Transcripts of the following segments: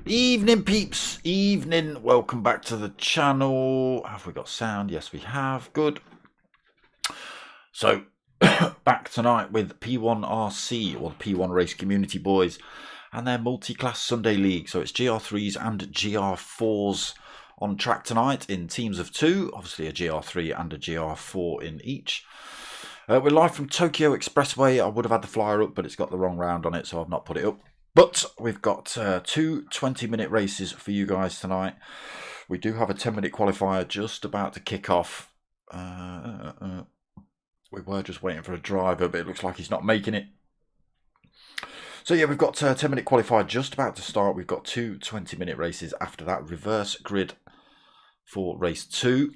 Evening peeps, evening, welcome back to the channel. Have we got sound? Yes we have, good. So back tonight with P1RC, or the P1 Race Community Boys, and their multi-class Sunday league. So it's GR3s and GR4s on track tonight in teams of two, obviously a GR3 and a GR4 in each. We're live from Tokyo Expressway. I would have had the flyer up, but it's got the wrong round on it, so I've not put it up. But we've got two 20-minute races for you guys tonight. We do have a 10-minute qualifier just about to kick off. We were just waiting for a driver, but it looks like he's not making it. So yeah, we've got a 10-minute qualifier just about to start. We've got two 20-minute races after that. Reverse grid for race 2.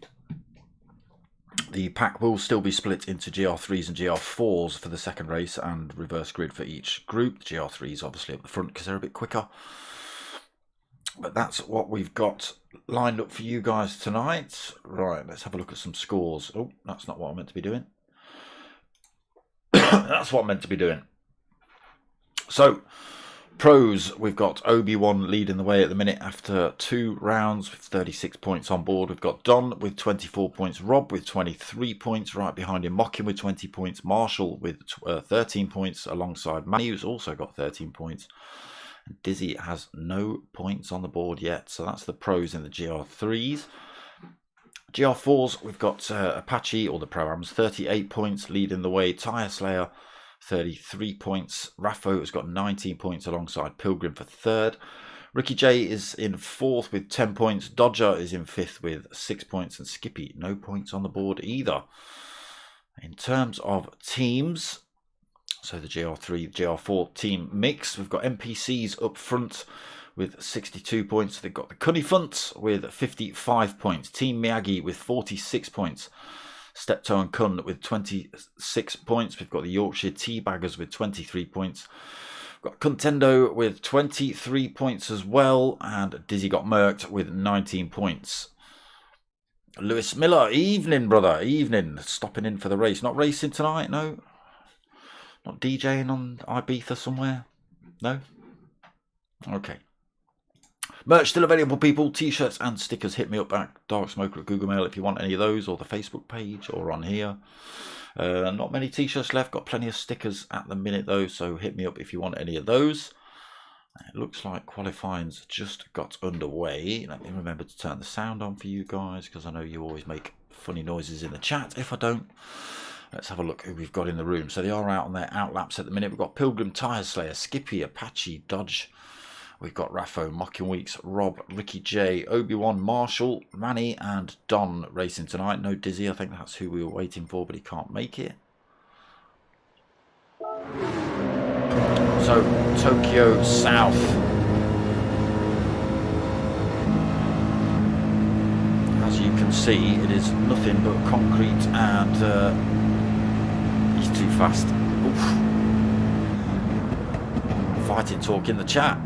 The pack will still be split into GR3s and GR4s for the second race, and reverse grid for each group. The GR3s obviously up the front because they're a bit quicker. But that's what we've got lined up for you guys tonight. Right, let's have a look at some scores. Oh, that's not what I meant to be doing. That's what I meant to be doing. So, pros, we've got Obi-Wan leading the way at the minute after 2 rounds with 36 points on board. We've got Don with 24 points, Rob with 23 points, right behind him Mockin with 20 points, Marshall with 13 points alongside Manny, who's also got 13 points. Dizzy has no points on the board yet, so that's the pros in the GR3s. GR4s, we've got Apache, or the Pro-Ams, 38 points leading the way, Tire Slayer 33 points, Raffo has got 19 points alongside Pilgrim for third. Ricky J is in fourth with 10 points, Dodger is in fifth with 6 points, and Skippy no points on the board either. In terms of teams, so the GR3, GR4 team mix, we've got NPCs up front with 62 points. They've got the Cunnifunt with 55 points, Team Miyagi with 46 points, Steptoe and Kun with 26 points. We've got the Yorkshire Teabaggers with 23 points. We've got Contendo with 23 points as well. And Dizzy got murked with 19 points. Lewis Miller, evening, brother. Evening. Stopping in for the race. Not racing tonight, no? Not DJing on Ibiza somewhere? No? Okay. Merch still available, people. T-shirts and stickers. Hit me up at Dark Smoker at Google Mail if you want any of those, or the Facebook page, or on here. Not many T-shirts left. Got plenty of stickers at the minute, though, so hit me up if you want any of those. It looks like qualifying's just got underway. Let me remember to turn the sound on for you guys, because I know you always make funny noises in the chat if I don't. Let's have a look who we've got in the room. So they are out on their outlaps at the minute. We've got Pilgrim, Tire Slayer, Skippy, Apache, Dodge. We've got Raffo, Mocking Weeks, Rob, Ricky J, Obi-Wan, Marshall, Manny and Don racing tonight. No Dizzy, I think that's who we were waiting for, but he can't make it. So, Tokyo South. As you can see, it is nothing but concrete, and he's too fast. Oof. Fighting talk in the chat.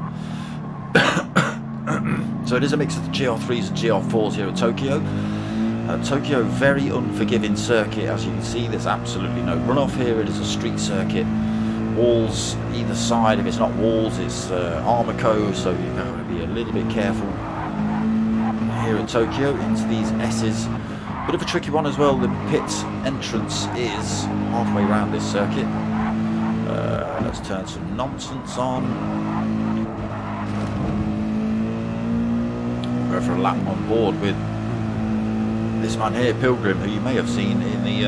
So it is a mix of the GR3s and GR4s here at Tokyo. Tokyo, very unforgiving circuit. As you can see, there's absolutely no runoff here. It is a street circuit. Walls either side. If it's not walls, it's Armaco, so you've got to be a little bit careful here at Tokyo into these S's. Bit of a tricky one as well. The pit entrance is halfway around this circuit. Let's turn some nonsense on. Go for a lap on board with this man here, Pilgrim, who you may have seen in the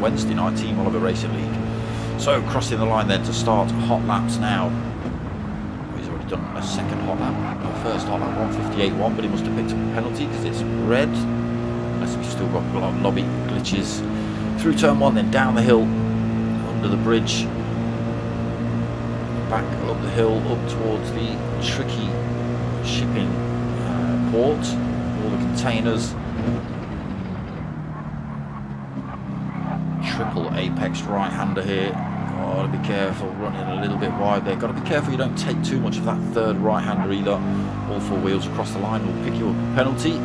Wednesday night Team Oliver Racing League. So crossing the line then to start hot laps now. He's already done a second hot lap, first hot lap 1:58.1, but he must have picked up a penalty because it's red. Unless we've still got lobby glitches. Through turn 1, then down the hill, under the bridge, back up the hill, up towards the tricky shipping port, all the containers. Triple apex right-hander here. Got to be careful, running a little bit wide there. Got to be careful you don't take too much of that third right-hander either. All four wheels across the line will pick you up a penalty.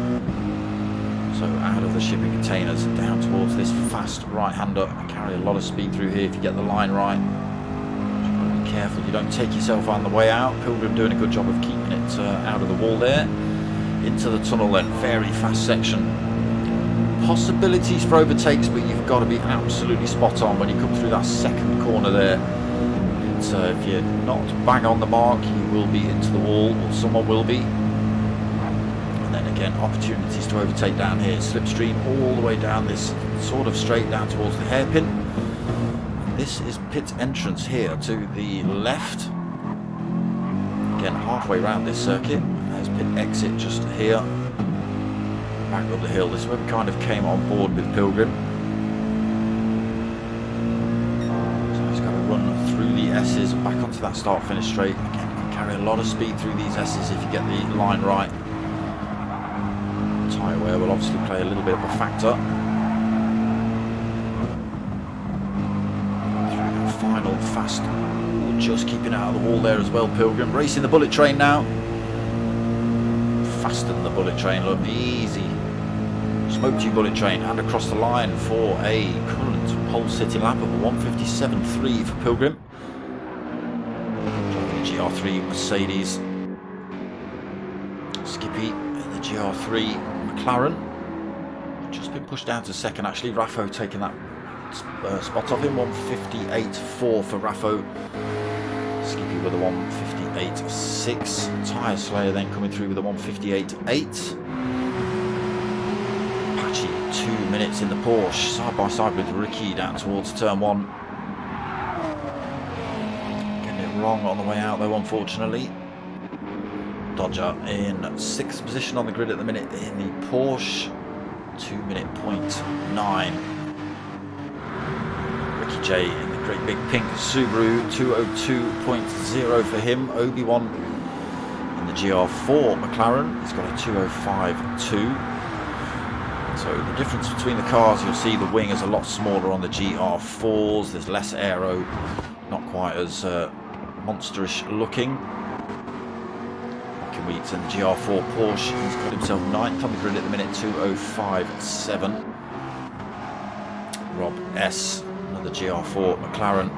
So out of the shipping containers and down towards this fast right-hander. Carry a lot of speed through here if you get the line right. Just got to be careful you don't take yourself on the way out. Pilgrim doing a good job of keeping it out of the wall there. Into the tunnel then, very fast section. Possibilities for overtakes, but you've got to be absolutely spot on when you come through that second corner there. If you're not bang on the mark, you will be into the wall, or someone will be. And then again, opportunities to overtake down here. Slipstream all the way down this sort of straight down towards the hairpin. And this is pit entrance here to the left. Again, halfway around this circuit. There's pit exit just here. Back up the hill. This is where we kind of came on board with Pilgrim. So he's got to run through the S's and back onto that start-finish straight. Again, you can carry a lot of speed through these S's if you get the line right. Tyre wear will obviously play a little bit of a factor. Through that final fast. Just keeping out of the wall there as well, Pilgrim. Racing the bullet train now. Faster than the bullet train, look, easy. Smoke tube bullet train and across the line for a current pole sitting lap of 1:57.3 for Pilgrim. Driving the GR3 Mercedes. Skippy in the GR3 McLaren. Just been pushed down to second actually. Raffo taking that spot off him. 1:58.4 for Raffo. Skippy with a 1:58.6. Tyre Slayer then coming through with a 1:58.8. Patchy 2 minutes in the Porsche, side by side with Ricky down towards turn 1. Getting it wrong on the way out though, unfortunately. Dodger in 6th position on the grid at the minute in the Porsche. 2:09. Ricky J in the great big pink Subaru, 2:02.0 for him. Obi-Wan in the GR4 McLaren, he's got a 2:05.2. So the difference between the cars, you'll see the wing is a lot smaller on the GR4s. There's less aero, not quite as monsterish looking. Weeks in the GR4 Porsche, he's got himself 9th on the grid at the minute, 2:05.7. Rob S, another GR4 McLaren,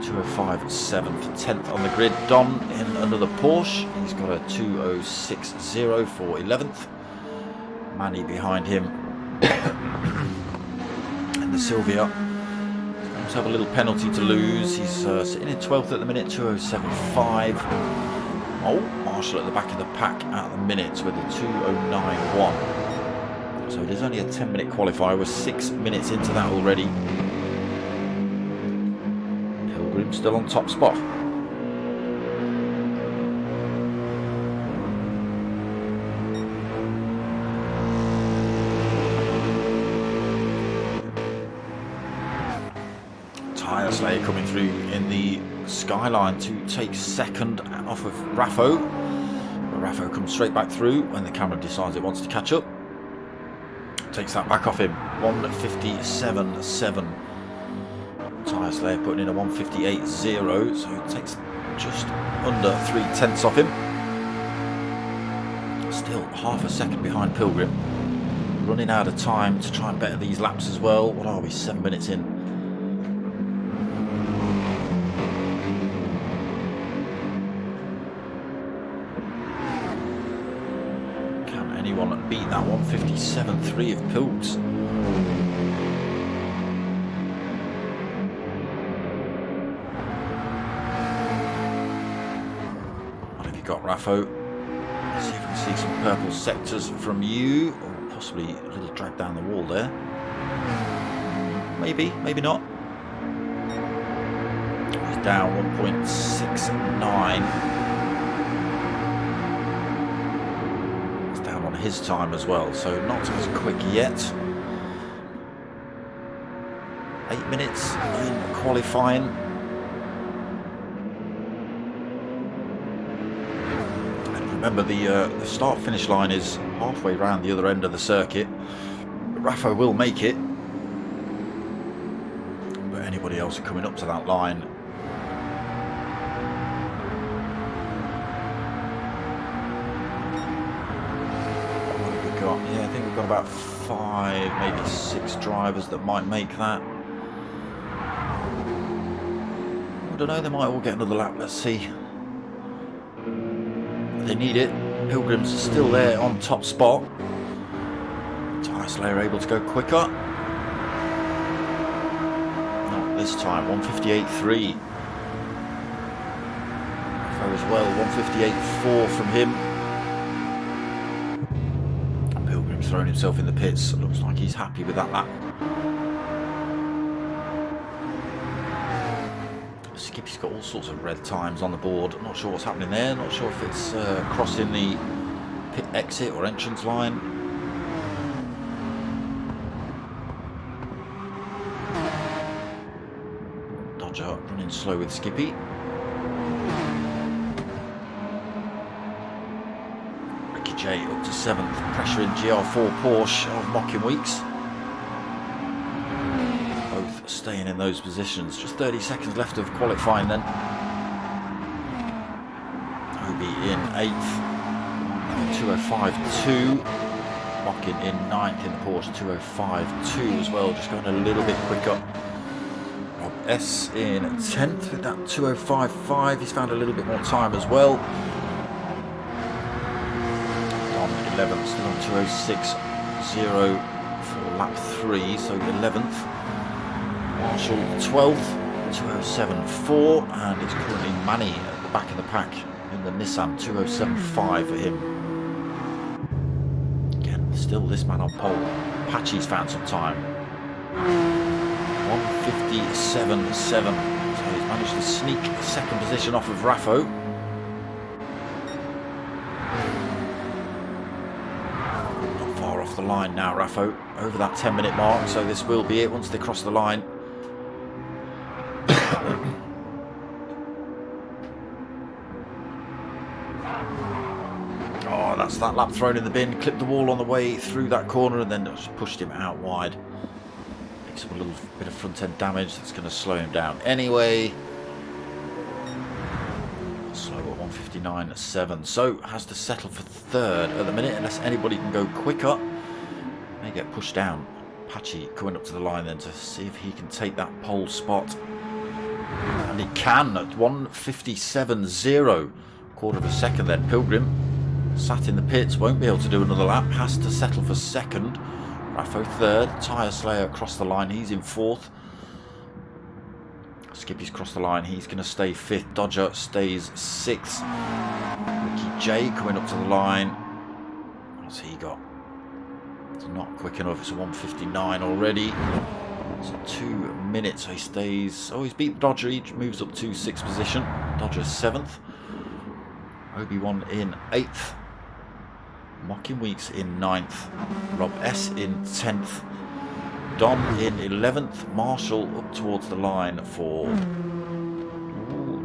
2:05.7 for 10th on the grid. Don in another Porsche, he's got a 2:06.0 for 11th. Manny behind him and the Sylvia. He's got himself a little penalty to lose. He's sitting in 12th at the minute, 2:07.5. Oh, Marshall at the back of the pack at the minute with a 2:09.1. So it is only a 10-minute qualifier. We're 6 minutes into that already. Pilgrim still on top spot. Tyre Slayer coming through in the Skyline to take second off of Raffo. But Raffo comes straight back through when the camera decides it wants to catch up. Takes that back off him. 1:57.7. Tyre Slayer putting in a 1:58.0, so it takes just under 3/10 off him. Still half a second behind Pilgrim. Running out of time to try and better these laps as well. What are we, 7 minutes in? Anyone beat that 1:57.3 of Pilgs? What have you got, Raffo? Let's see if we can see some purple sectors from you. Or possibly a little drag down the wall there. Maybe, maybe not. He's down 1.69. He's down on his time as well, so not as quick yet. 8 minutes in qualifying. Remember, the start-finish line is halfway around the other end of the circuit. Raffo will make it, but anybody else coming up to that line, what have we got? Yeah, I think we've got about 5, maybe 6 drivers that might make that. I don't know, they might all get another lap. Let's see. They need it. Pilgrim's still there on top spot. Tyre Slayer able to go quicker. Not this time. 158.3. Raffo as well. 158.4 from him. Pilgrim's thrown himself in the pits. Looks like he's happy with that lap. Skippy's got all sorts of red times on the board. I'm not sure what's happening there. Not sure if it's crossing the pit exit or entrance line. Dodger running slow with Skippy. Ricky J up to 7th. Pressure in GR4 Porsche of mocking weeks. Staying in those positions. Just 30 seconds left of qualifying then. Obi in 8th. 205.2. Mocking in 9th in the Porsche. 205.2 as well. Just going a little bit quicker. Rob S in 10th with that 205.5. He's found a little bit more time as well. On 11th. Still on 206.0 for lap 3. So 11th. Marshall 12th, 207.4, and it's currently Manny at the back of the pack in the Nissan, 207.5 for him. Again, still this man on pole. Apache's found some time. 157.7, so he's managed to sneak second position off of Raffo. Not far off the line now, Raffo, over that 10-minute mark, so this will be it once they cross the line. That's that lap thrown in the bin, clipped the wall on the way through that corner and then just pushed him out wide. Makes up a little bit of front end damage that's going to slow him down anyway. Slow at 159.7, so has to settle for 3rd at the minute unless anybody can go quicker. May get pushed down. Apache coming up to the line then to see if he can take that pole spot. And he can at 157.0. Quarter of a second then. Pilgrim sat in the pits, won't be able to do another lap, has to settle for 2nd. Raffo 3rd, Tyre Slayer across the line, he's in 4th. Skippy's crossed the line, he's going to stay 5th. Dodger stays 6th. Ricky J coming up to the line. What's he got? It's not quick enough, it's a 159 already. It's 2 minutes, so he stays. Oh, he's beat the Dodger, he moves up to 6th position. Dodger's 7th. Obi-Wan in 8th. Mocking Weeks in 9th. Rob S in 10th. Dom in 11th. Marshall up towards the line for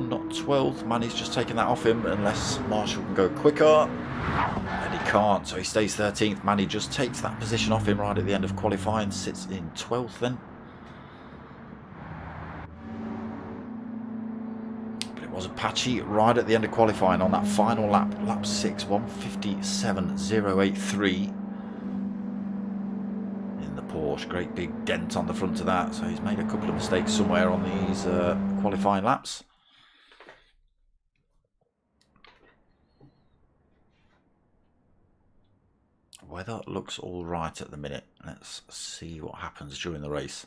not 12th. Manny's just taken that off him unless Marshall can go quicker. And he can't, so he stays 13th. Manny just takes that position off him right at the end of qualifying. Sits in 12th then. Was Apache right at the end of qualifying on that final lap, lap 6, 157.083 in the Porsche. Great big dent on the front of that, so he's made a couple of mistakes somewhere on these qualifying laps. Weather looks all right at the minute. Let's see what happens during the race.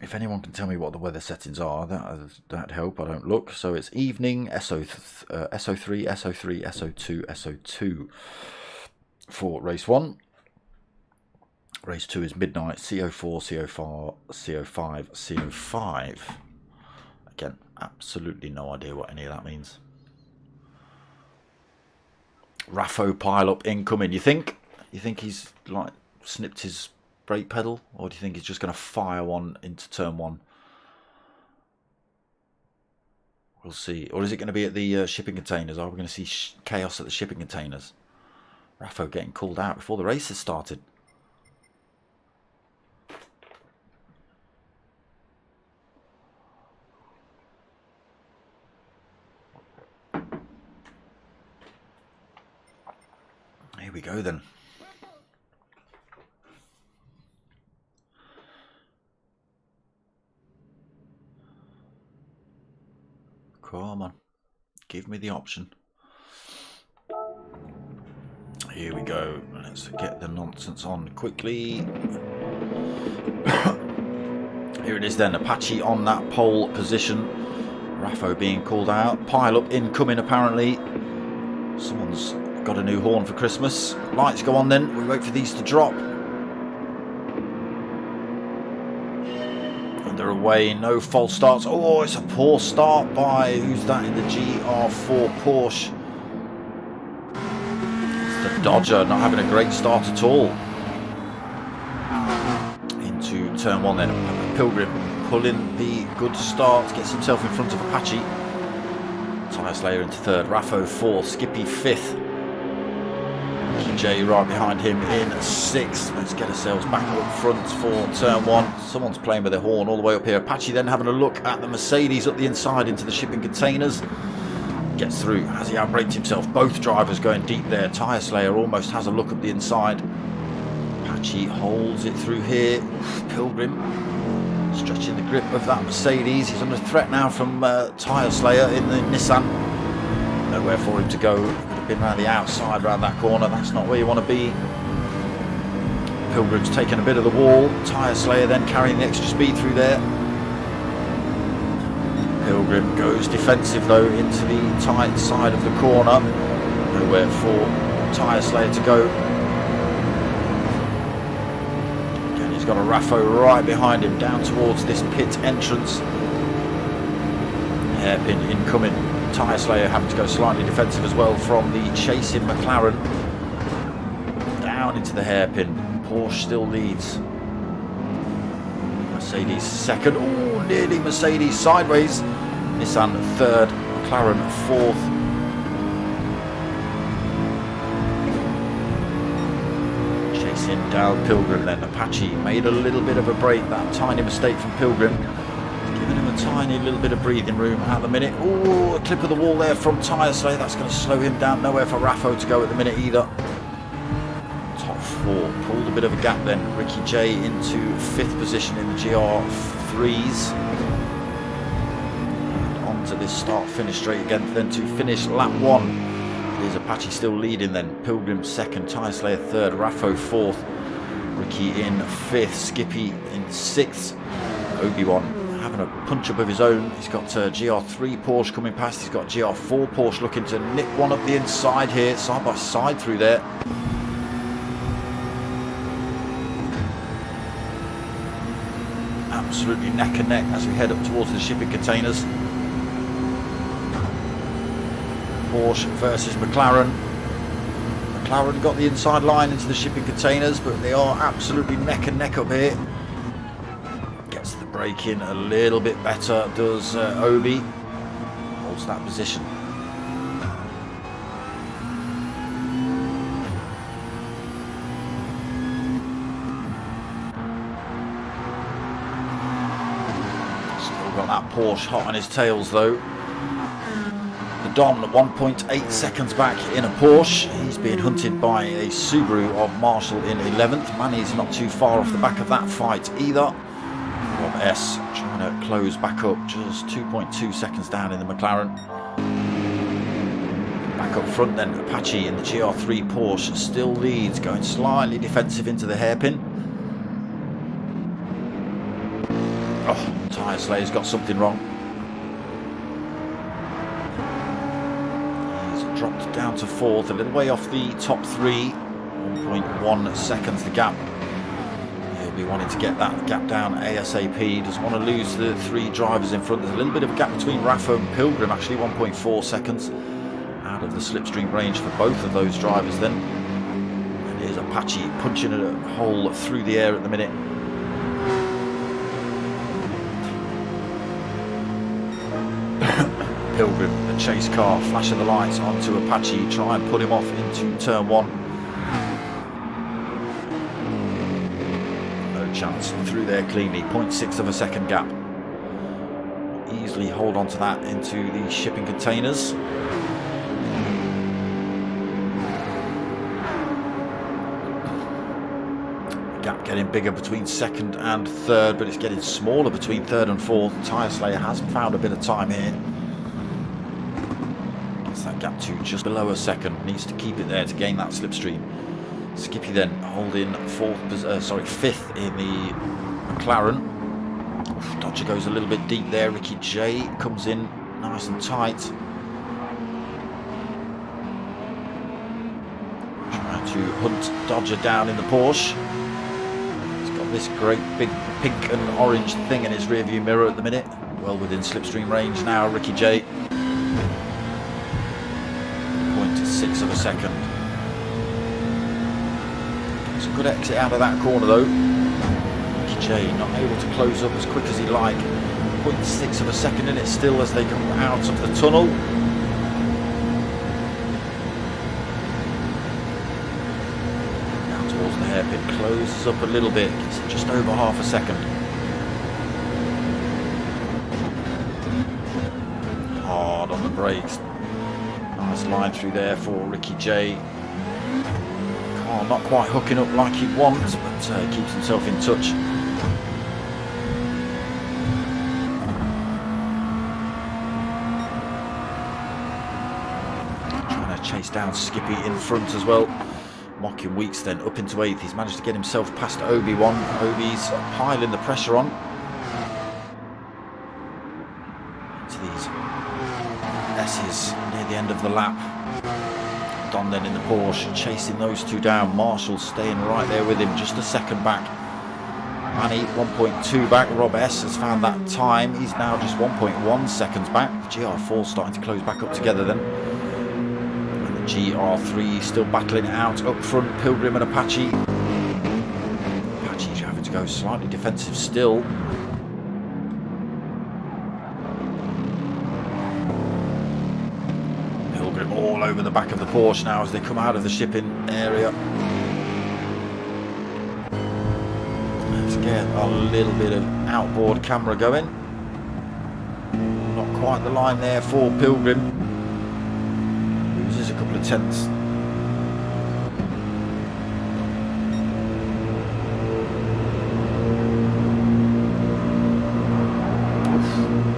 If anyone can tell me what the weather settings are, that'd help. I don't look. So it's evening, SO3, SO3, SO2, SO2 for race 1. Race 2 is midnight, CO4, CO4, CO5, CO5. Again, absolutely no idea what any of that means. Raffo pile up incoming. You think he's like snipped his brake pedal, or do you think he's just going to fire one into turn 1? We'll see. Or is it going to be at the shipping containers? Are we going to see chaos at the shipping containers? Raffo getting called out before the race has started. Here we go then. Come on, give me the option. Here we go. Let's get the nonsense on quickly. Here it is then, Apache on that pole position. Raffo being called out. Pile up incoming apparently. Someone's got a new horn for Christmas. Lights go on then. We wait for these to drop. And they're away. No false starts. Oh, it's a poor start by, who's that in the GR4 Porsche? It's the Dodger, not having a great start at all. Into turn 1 then. Pilgrim pulling the good start. Gets himself in front of Apache. Tyre Slayer into 3rd. Raffo 4th. Skippy 5th. J right behind him in 6th. Let's get ourselves back up front for turn 1. Someone's playing with their horn all the way up here. Apache then having a look at the Mercedes up the inside into the shipping containers. Gets through. Has he outbraked himself? Both drivers going deep there. Tyre Slayer almost has a look up the inside. Apache holds it through here. Pilgrim stretching the grip of that Mercedes. He's under threat now from Tyre Slayer in the Nissan. Nowhere for him to go. Been around the outside, around that corner. That's not where you want to be. Pilgrim's taken a bit of the wall. Tyre Slayer then carrying the extra speed through there. Pilgrim goes defensive though into the tight side of the corner. Nowhere for Tyre Slayer to go. Again, he's got a Raffo right behind him down towards this pit entrance. Hairpin incoming. Tyre Slayer having to go slightly defensive as well from the chasing McLaren. Down into the hairpin. Porsche still leads. Mercedes 2nd. Oh, nearly Mercedes sideways. Nissan 3rd. McLaren 4th. Chasing down Pilgrim then. Apache made a little bit of a break. That tiny mistake from Pilgrim. Giving him a tiny little bit of breathing room at the minute. Oh, a clip of the wall there from Tyre Slayer. That's going to slow him down. Nowhere for Raffo to go at the minute either. Top 4. Pulled a bit of a gap then. Ricky J into 5th position in the GR3s. And on to this start-finish straight again. Then to finish lap 1. It is Apache still leading then. Pilgrim 2nd. Tyre Slayer 3rd. Raffo 4th. Ricky in 5th. Skippy in 6th. Obi-Wan having a punch up of his own. He's got GR3 Porsche coming past. He's got GR4 Porsche looking to nick one up the inside here, side by side through there. Absolutely neck and neck as we head up towards the shipping containers. Porsche versus McLaren. McLaren got the inside line into the shipping containers, but they are absolutely neck and neck up here. Gets the brake in a little bit better, does Obi. Holds that position. Still got that Porsche hot on his tails though. The Don 1.8 seconds back in a Porsche. He's being hunted by a Subaru of Marshall in 11th. Manny's not too far off the back of that fight either. Rob S trying to close back up, just 2.2 seconds down in the McLaren. Back up front then, Apache in the GR3 Porsche still leads, going slightly defensive into the hairpin. Oh, Tyre Slayer's got something wrong. He's dropped down to 4th, a little way off the top 3. 1.1 seconds the gap. He'll be wanting to get that gap down ASAP. Doesn't want to lose the 3 drivers in front. There's a little bit of a gap between Raffo and Pilgrim, actually 1.4 seconds out of the slipstream range for both of those drivers then. And here's Apache punching a hole through the air at the minute. Pilgrim, the chase car, flashing the lights onto Apache, try and put him off into turn 1. No chance through there cleanly, 0.6 of a second gap. Easily hold on to that into the shipping containers. Gap getting bigger between 2nd and 3rd, but it's getting smaller between 3rd and 4th. Tyre Slayer has found a bit of time here. Gets that gap to just below a 2nd. Needs to keep it there to gain that slipstream. Skippy then holding 5th in the McLaren. Dodger goes a little bit deep there. Ricky J comes in nice and tight. Trying to hunt Dodger down in the Porsche. This great big pink and orange thing in his rear view mirror at the minute. Well within slipstream range now, Ricky J. 0.6 of a second. It's a good exit out of that corner though. Ricky J not able to close up as quick as he'd like. 0.6 of a second in it still as they come out of the tunnel. Hairpin closes up a little bit, it's just over half a second. Hard on the brakes. Nice line through there for Ricky J. Car not quite hooking up like he'd want, but keeps himself in touch. Trying to chase down Skippy in front as well. Mocking Weeks then up into 8th. He's managed to get himself past Obi-Wan. Obi's piling the pressure on. To these S's near the end of the lap. Don then in the Porsche chasing those 2 down. Marshall staying right there with him, just a 2nd back. Manny 1.2 back. Rob S has found that time. He's now just 1.1 seconds back. GR4 starting to close back up together then. GR3 still battling it out up front. Pilgrim and Apache. Apache's having to go slightly defensive still. Pilgrim all over the back of the Porsche now as they come out of the shipping area. Let's get a little bit of outboard camera going. Not quite the line there for Pilgrim. Loses a couple of tenths.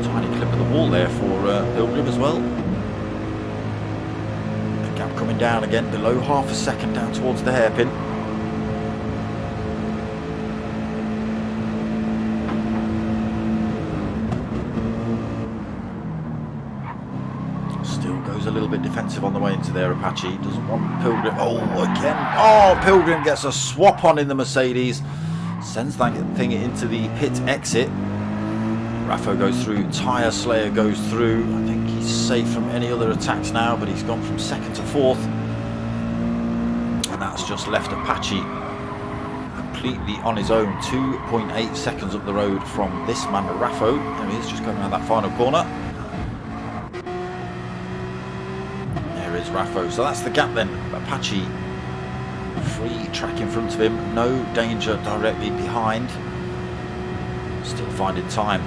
Tiny clip of the wall there for Pilgrim as well. The gap coming down again, below half a second down towards the hairpin. A little bit defensive on the way into there. Apache doesn't want Pilgrim. Oh, again. Oh, Pilgrim gets a swap on in the Mercedes. Sends that thing into the pit exit. Raffo goes through. Tyre Slayer goes through. I think he's safe from any other attacks now, but he's gone from 2nd to 4th. And that's just left Apache completely on his own. 2.8 seconds up the road from this man, Raffo. There he is, just going around that final corner. Raffo. So that's the gap then. Apache free track in front of him, no danger directly behind, still finding time.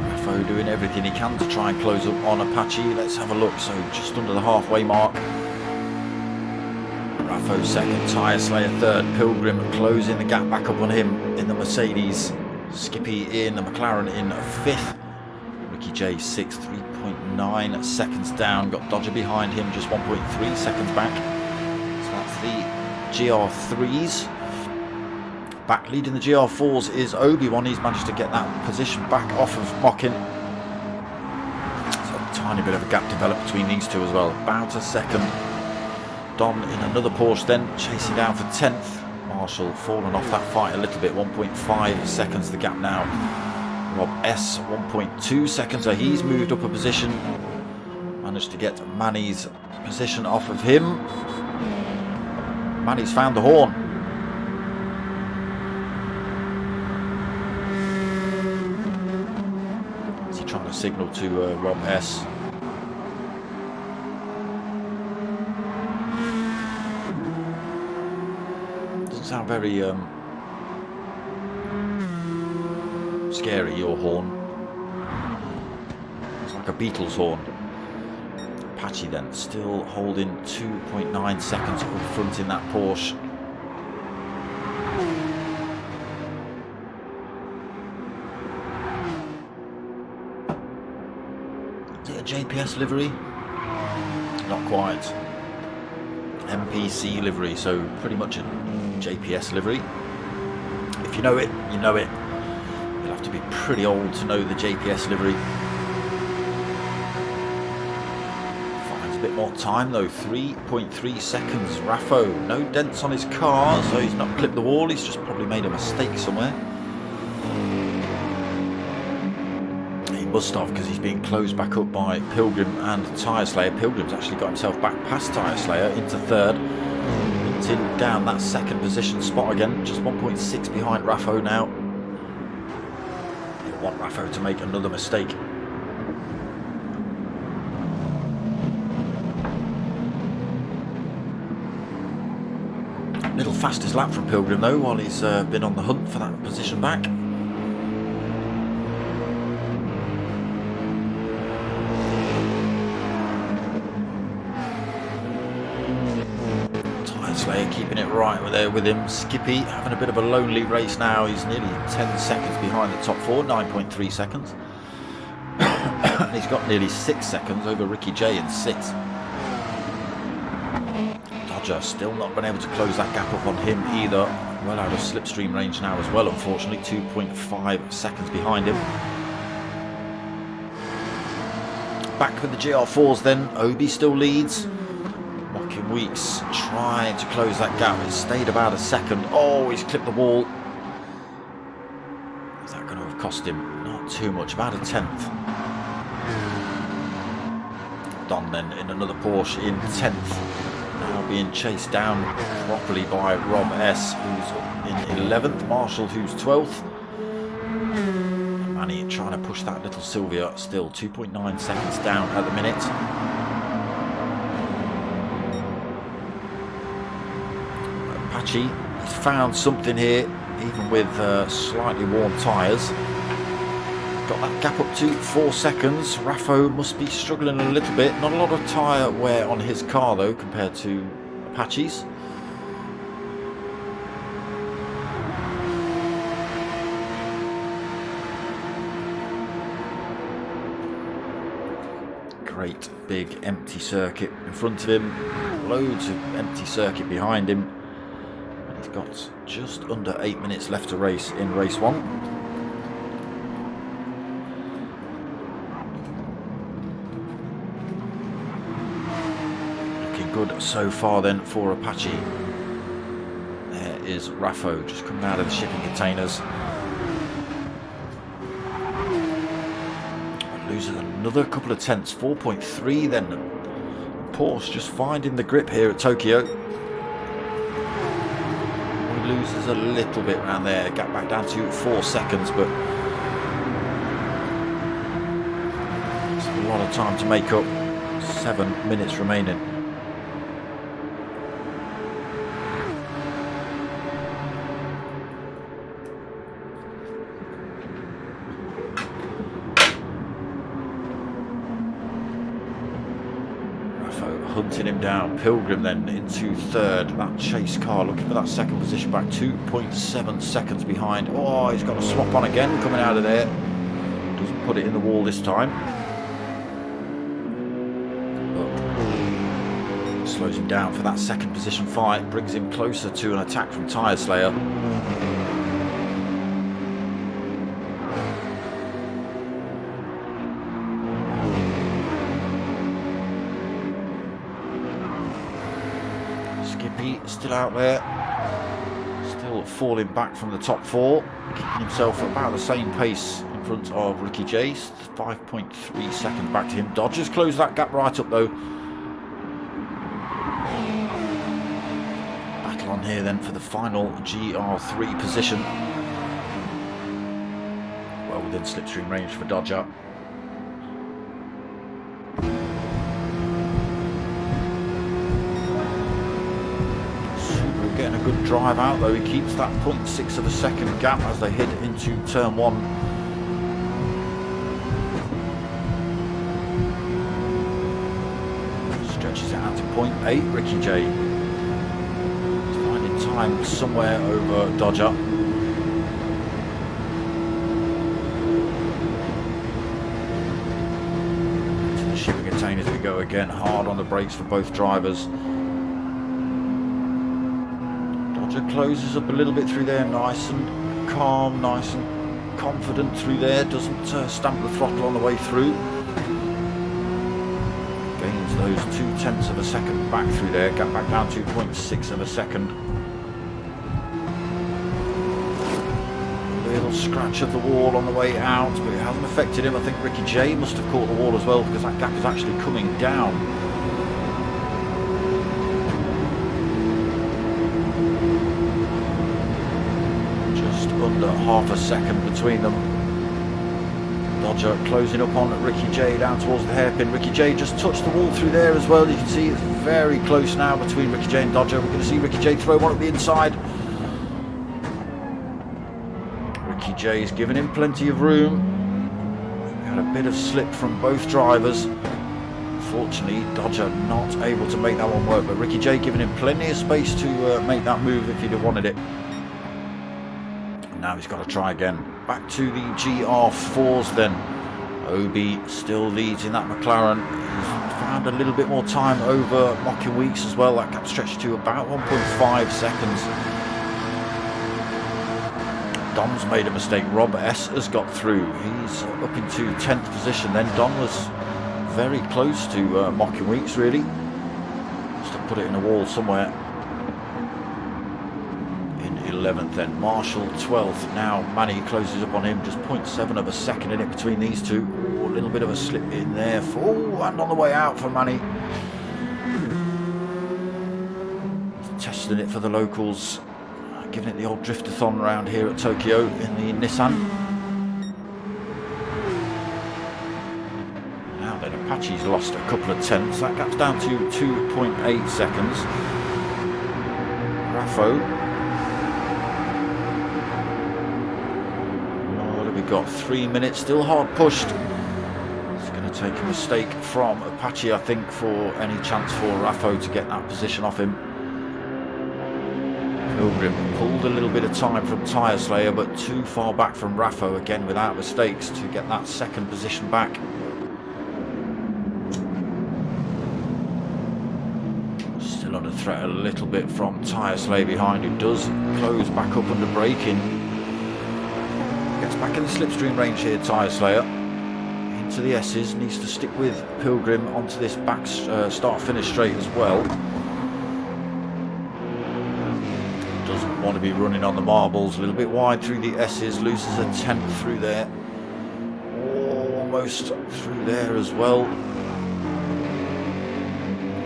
Raffo doing everything he can to try and close up on Apache. Let's have a look. So just under the halfway mark. Raffo 2nd, Tyre Slayer 3rd, Pilgrim closing the gap back up on him in the Mercedes. Skippy in the McLaren in 5th. Ricky J 6, 3.9 seconds down. Got Dodger behind him, just 1.3 seconds back. So that's the GR3s. Back leading the GR4s is Obi-Wan. He's managed to get that position back off of Mockin. So a tiny bit of a gap developed between these two as well. About a second. Don in another Porsche then, chasing down for 10th. Marshall falling off that fight a little bit, 1.5 seconds the gap now. Rob S, 1.2 seconds, so he's moved up a position. Managed to get Manny's position off of him. Manny's found the horn. Is he trying to signal to Rob S? Sound very scary, your horn. It's like a Beatles horn. Apache then still holding 2.9 seconds up front in that Porsche. Is it a JPS livery? Not quite. MPC livery, so pretty much a JPS livery. If you know it, you know it. You'll have to be pretty old to know the JPS livery. Finds a bit more time though, 3.3 seconds. Raffo, no dents on his car, so he's not clipped the wall, he's just probably made a mistake somewhere. He must have, because he's being closed back up by Pilgrim and Tyre Slayer. Pilgrim's actually got himself back past Tyre Slayer into third. Down that second position spot again, just 1.6 behind Raffo now. You want Raffo to make another mistake. Little fastest lap from Pilgrim though, while he's been on the hunt for that position back. Keeping it right there with him. Skippy having a bit of a lonely race now. He's nearly 10 seconds behind the top four, 9.3 seconds. And he's got nearly 6 seconds over Ricky J in 6th. Dodger still not been able to close that gap up on him either. Well out of slipstream range now as well, unfortunately. 2.5 seconds behind him. Back with the GR4s then. Obi still leads. Weeks trying to close that gap. It stayed about a second. Oh, he's clipped the wall. Is that going to have cost him? Not too much, about a 10th. Don then in another Porsche in 10th. Now being chased down properly by Rob S, who's in 11th. Marshall, who's 12th. Manny trying to push that little Sylvia, still 2.9 seconds down at the minute. He's found something here, even with slightly worn tyres. Got that gap up to 4 seconds. Raffo must be struggling a little bit. Not a lot of tyre wear on his car though, compared to Apache's. Great big empty circuit in front of him. Loads of empty circuit behind him. He's got just under 8 minutes left to race in race 1. Looking good so far then for Apache. There is Raffo just coming out of the shipping containers. Loses another couple of tenths, 4.3 then. Porsche just finding the grip here at Tokyo. Loses a little bit around there, gap back down to 4 seconds, but it's a lot of time to make up. 7 minutes remaining. Hunting him down. Pilgrim then into third. That chase car looking for that second position back, 2.7 seconds behind. Oh, he's got a swap on again coming out of there. Doesn't put it in the wall this time. But slows him down for that second position fight, brings him closer to an attack from Tyre Slayer. Still out there, still falling back from the top four, keeping himself at about the same pace in front of Ricky J. 5.3 seconds back to him. Dodgers close that gap right up though. Battle on here then for the final GR3 position. Well within slipstream range for Dodger. Getting a good drive out though, he keeps that 0.6 of a second gap as they head into turn one. Stretches it out to 0.8, Ricky J. He's finding time somewhere over Dodger. To the shipping containers we go again, hard on the brakes for both drivers. Closes up a little bit through there, nice and calm, nice and confident through there, doesn't stamp the throttle on the way through. Gains those 0.2 of a second back through there, get back down to 0.6 of a second. A little scratch of the wall on the way out, but it hasn't affected him. I think Ricky J must have caught the wall as well because that gap is actually coming down. Under half a second between them. Dodger closing up on Ricky J down towards the hairpin. Ricky J just touched the wall through there as well. You can see it's very close now between Ricky J and Dodger. We're going to see Ricky J throw one at the inside. Ricky J is giving him plenty of room. We had a bit of slip from both drivers. Unfortunately, Dodger not able to make that one work, but Ricky J giving him plenty of space to make that move if he'd have wanted it. Now he's got to try again. Back to the GR4s then. Obi still leads in that McLaren. He's found a little bit more time over Mocking Weeks as well. That gap stretched to about 1.5 seconds. Don's made a mistake. Rob S has got through. He's up into 10th position then. Don was very close to Mocking Weeks really. Just to put it in a wall somewhere. 11th then, Marshall 12th, now Manny closes up on him, just 0.7 of a second in it between these two. Ooh, a little bit of a slip in there, and on the way out for Manny. He's testing it for the locals, giving it the old driftathon round here at Tokyo in the Nissan. Now then, Apache's lost a couple of tenths, that gap's down to 2.8 seconds. Raffo. Got 3 minutes, still hard pushed. It's going to take a mistake from Apache, I think, for any chance for Raffo to get that position off him. Pilgrim pulled a little bit of time from Tyre Slayer, but too far back from Raffo, again without mistakes, to get that second position back. Still under threat a little bit from Tyre Slayer behind, who does close back up under braking. Gets back in the slipstream range here, Tyre Slayer. Into the S's, needs to stick with Pilgrim onto this back start-finish straight as well. Doesn't want to be running on the marbles, a little bit wide through the S's, loses a 10th through there. Almost through there as well.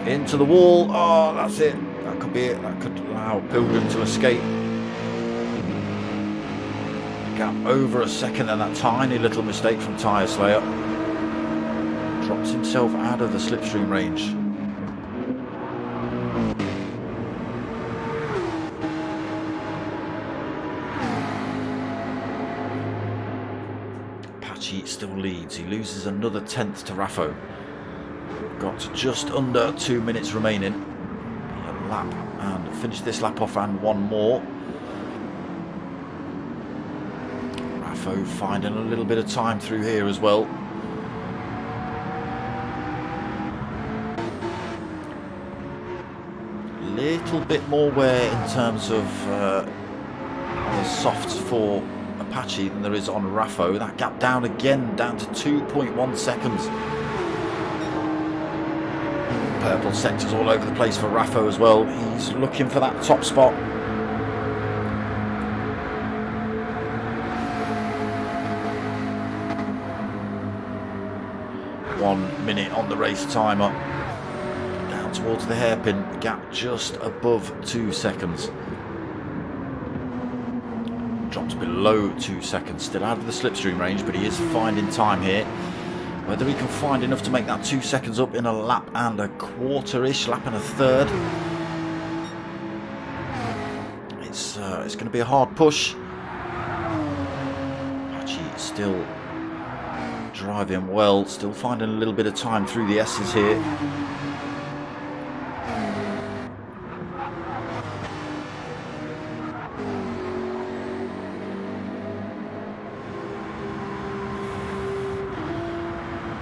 Into the wall, oh that's it, that could be it, that could allow Pilgrim to escape. Gap over a second and that tiny little mistake from Tyre Slayer drops himself out of the slipstream range. Apache still leads, he loses another 10th to Raffo. Got just under 2 minutes remaining. A lap and finish this lap off and one more. Raffo finding a little bit of time through here as well. Little bit more wear in terms of the softs for Apache than there is on Raffo. That gap down again, down to 2.1 seconds. Purple sectors all over the place for Raffo as well. He's looking for that top spot. 1 minute on the race timer. Down towards the hairpin, the gap just above 2 seconds. Drops below 2 seconds, still out of the slipstream range, but he is finding time here. Whether he can find enough to make that 2 seconds up in a lap and a quarter-ish, lap and a third. It's going to be a hard push. Apache still driving well, still finding a little bit of time through the S's here.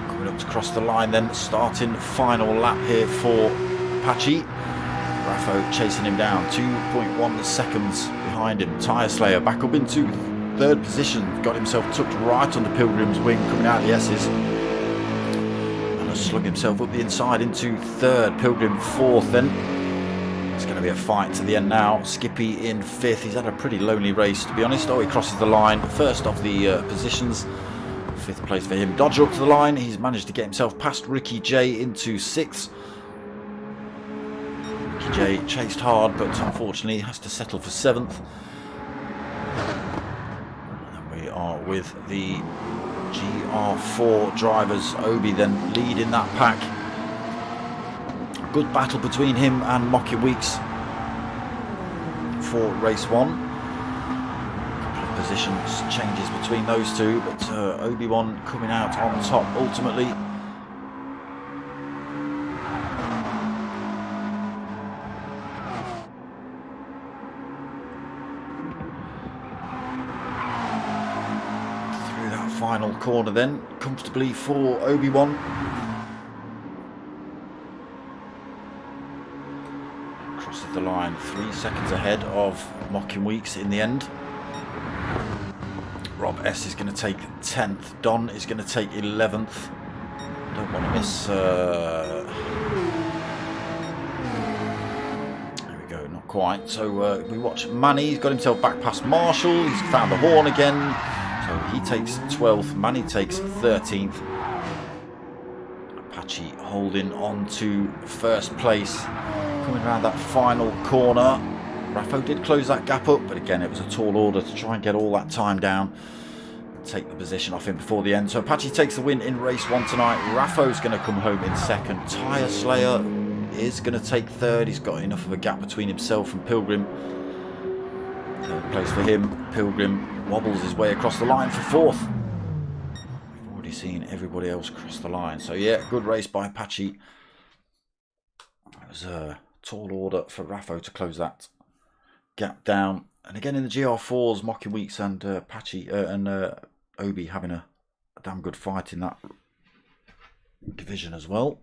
Coming up to cross the line then, starting final lap here for Apache. Raffo chasing him down, 2.1 seconds behind him. Tyre Slayer back up into third position, got himself tucked right under Pilgrim's wing coming out of the S's, and has slung himself up the inside into third. Pilgrim fourth then. It's going to be a fight to the end now. Skippy in fifth. He's had a pretty lonely race, to be honest. Oh, he crosses the line first of the positions. Fifth place for him. Dodger up to the line. He's managed to get himself past Ricky J into sixth. Ricky J chased hard, but unfortunately has to settle for seventh. Are with the GR4 drivers. Obi then leading that pack. Good battle between him and Mocky Weeks for race one. A couple of positions changes between those two, but Obi-Wan coming out on top ultimately. Final corner then, comfortably for Obi-Wan. Crosses the line 3 seconds ahead of Mocking Weeks in the end. Rob S is going to take 10th. Don is going to take 11th. Don't want to miss... there we go, not quite. So we watch Manny. He's got himself back past Marshall. He's found the horn again. So he takes 12th, Manny takes 13th. Apache holding on to first place. Coming around that final corner. Raffo did close that gap up, but again it was a tall order to try and get all that time down. Take the position off him before the end. So Apache takes the win in race one tonight. Raffo's going to come home in second. Tyre Slayer is going to take third. He's got enough of a gap between himself and Pilgrim. Third place for him. Pilgrim wobbles his way across the line for fourth. We've already seen everybody else cross the line. So yeah, good race by Apache. It was a tall order for Raffo to close that gap down. And again in the GR4s, Mocking Weeks and Apache and Obi having a damn good fight in that division as well.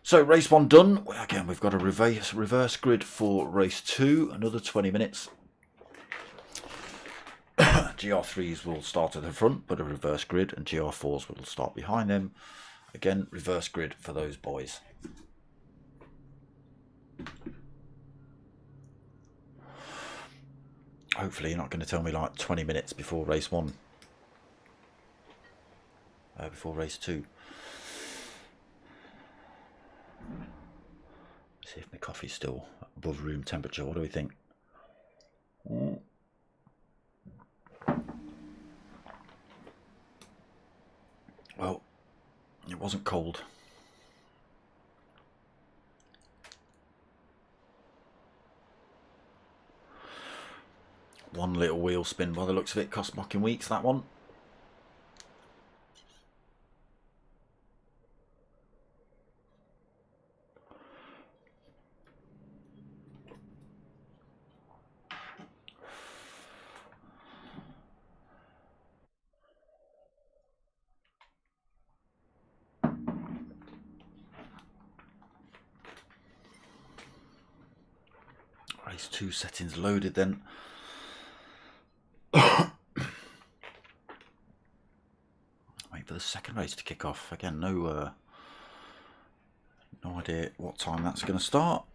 So race one done. Again, we've got a reverse grid for race two. Another 20 minutes. GR3s will start at the front, but a reverse grid, and GR4s will start behind them. Again, reverse grid for those boys. Hopefully you're not going to tell me like 20 minutes before race one. Before race two. See if my coffee's still above room temperature. What do we think? Well, it wasn't cold. One little wheel spin by the looks of it cost Mocking Weeks, that one. those two settings loaded then. Wait for the second race to kick off. Again, no idea what time that's going to start.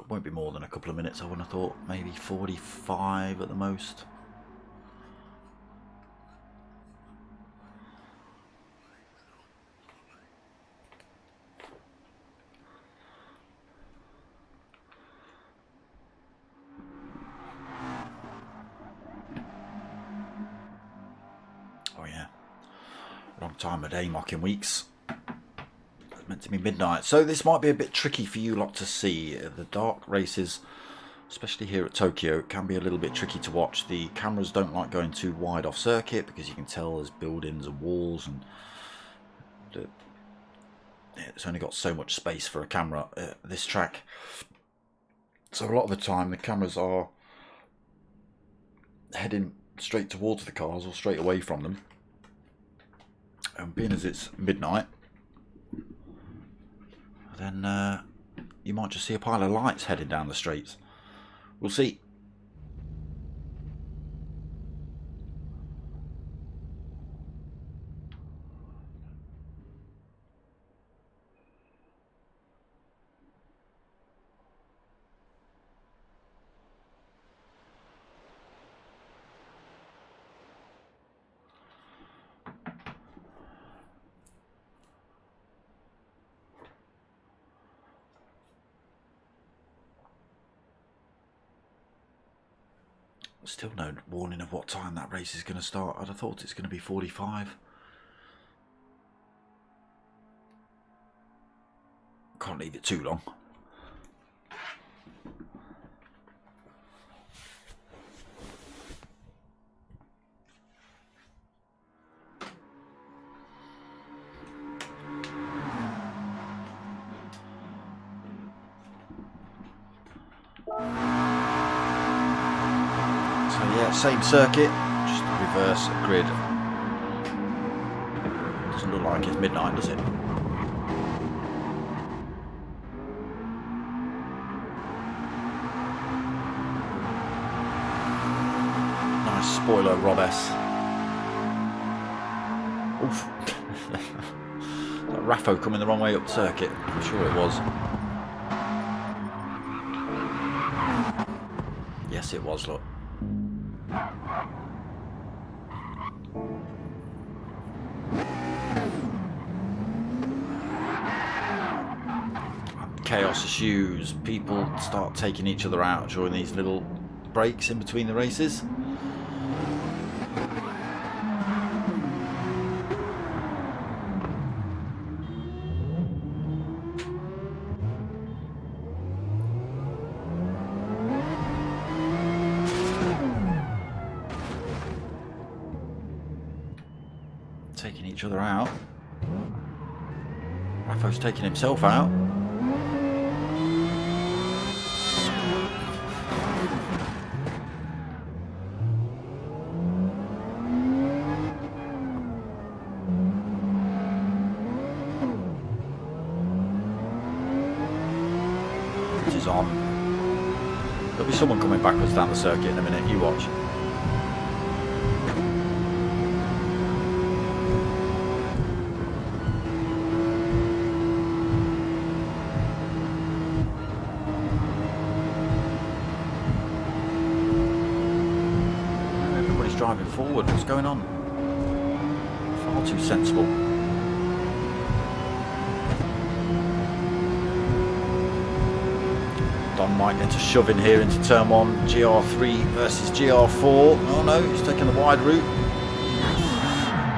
Won't be more than a couple of minutes, I wouldn't have thought. Maybe 45 at the most. Oh yeah, wrong time of day, mocking weeks. Meant to be midnight, so this might be a bit tricky for you lot to see. The dark races, especially here at Tokyo, can be a little bit tricky to watch. The cameras don't like going too wide off circuit because you can tell there's buildings and walls, and it's only got so much space for a camera this track. So a lot of the time the cameras are heading straight towards the cars or straight away from them, and being as it's midnight, then you might just see a pile of lights heading down the straights. We'll see. Still no warning of what time that race is going to start. I'd have thought it's going to be 45. Can't leave it too long. Same circuit, just the reverse grid. Doesn't look like it's midnight, does it? Nice spoiler, Rob S. Oof. That Raffo coming the wrong way up the circuit. I'm sure it was. Yes, it was, look. Chaos ensues. People start taking each other out during these little breaks in between the races. Taking each other out. Raffo's taking himself out. It is on. There'll be someone coming backwards down the circuit in a minute, you watch. Driving forward, what's going on? Far too sensible. Don might get a shove in here into turn 1. GR3 versus GR4. Oh no, he's taking the wide route.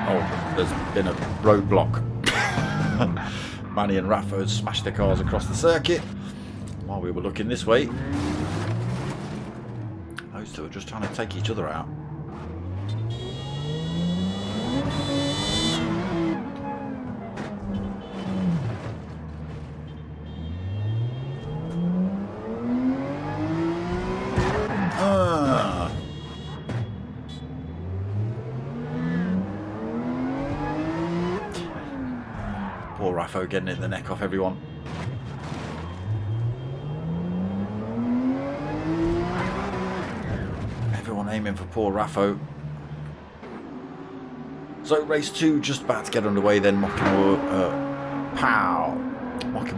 Oh, there's been a roadblock. Manny and Raffo had smashed their cars across the circuit while we were looking this way. Those two are just trying to take each other out. Raffo getting it the neck off everyone. Everyone aiming for poor Raffo. So race 2 just about to get underway then. Mocking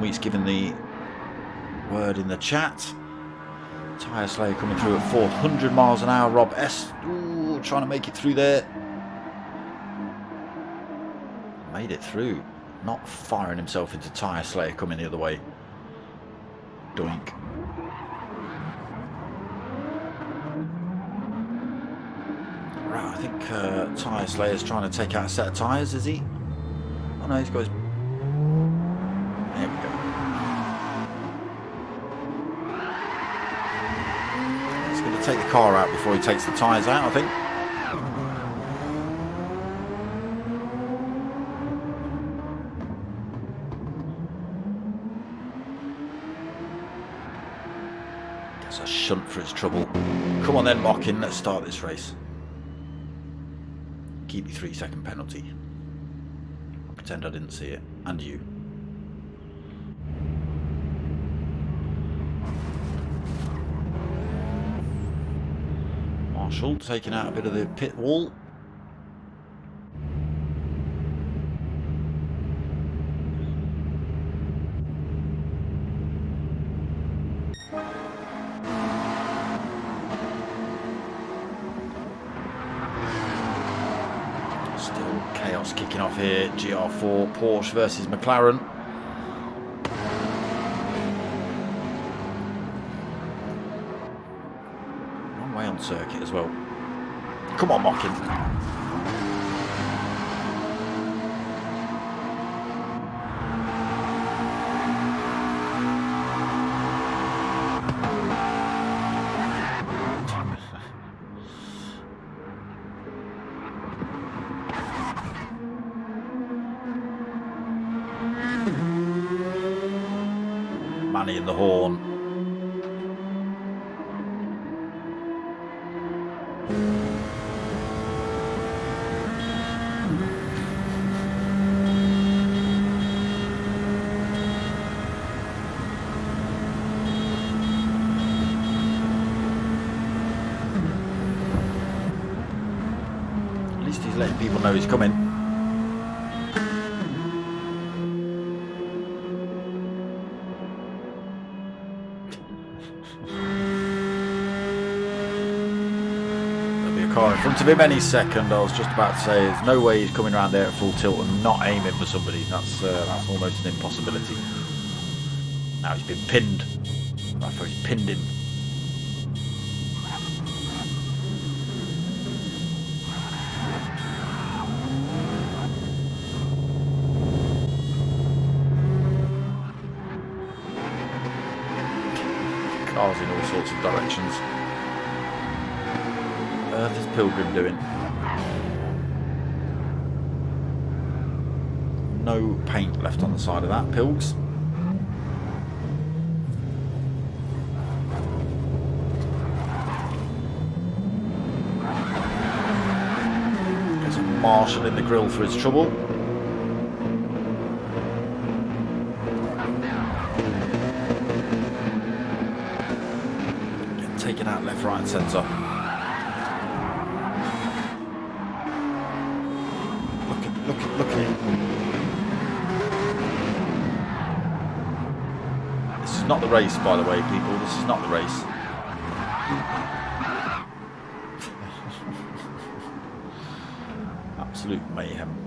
Wheat's giving the word in the chat. Tyre Slayer coming through at 400 miles an hour. Rob S. Ooh, trying to make it through there. Made it through. Not firing himself into Tyre Slayer coming the other way. Doink. Right, I think Tyre Slayer's trying to take out a set of tyres, is he? Oh no, he's got his... There we go. He's going to take the car out before he takes the tyres out, I think. Gets a shunt for his trouble. Come on then, Mocking, let's start this race. Keep your 3-second penalty. I'll pretend I didn't see it. And you. Marshall taking out a bit of the pit wall. Still chaos kicking off here. GR4 Porsche versus McLaren. Wrong way on circuit as well. Come on, Mocking. Manny in the horn. At least he's letting people know he's coming. Car in front of him any second. I was just about to say there's no way he's coming around there at full tilt and not aiming for somebody. That's almost an impossibility. Now he's been pinned. Raffo's pinned him. Cars in all sorts of directions. What on earth is Pilgrim doing? No paint left on the side of that, Pilgs. There's a Marshall in the grill for his trouble. Getting taken out left, right and centre. Look at him. This is not the race, by the way, people. This is not the race. Absolute mayhem.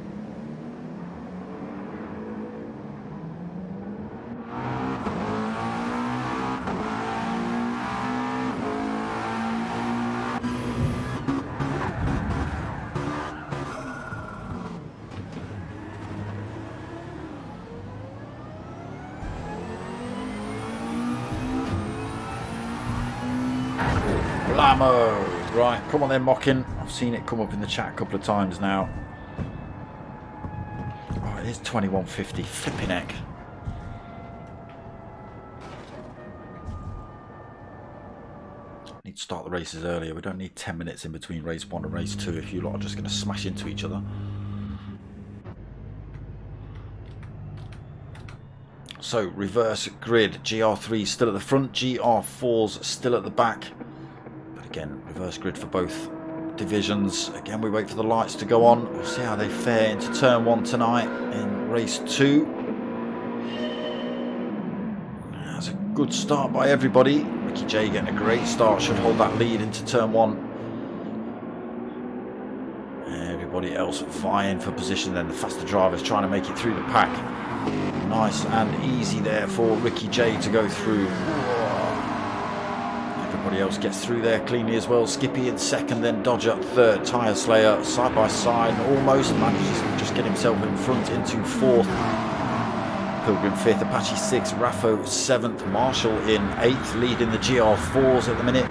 Blammo! Right, come on then, Mocking. I've seen it come up in the chat a couple of times now. Oh, it is 21:50. Flipping heck. Need to start the races earlier. We don't need 10 minutes in between race 1 and race 2 if you lot are just going to smash into each other. So reverse grid, GR3 still at the front, GR4s still at the back. But again, reverse grid for both divisions. Again, we wait for the lights to go on. We'll see how they fare into turn 1 tonight in race 2. That's a good start by everybody. Ricky J getting a great start, should hold that lead into turn 1. Everybody else vying for position then. The faster drivers trying to make it through the pack. Nice and easy there for Ricky J to go through. Everybody else gets through there cleanly as well. Skippy in second, then Dodger third. Tyre Slayer side by side and almost manages to just get himself in front into fourth. Pilgrim fifth, Apache sixth, Raffo seventh, Marshall in eighth, leading the GR4s at the minute.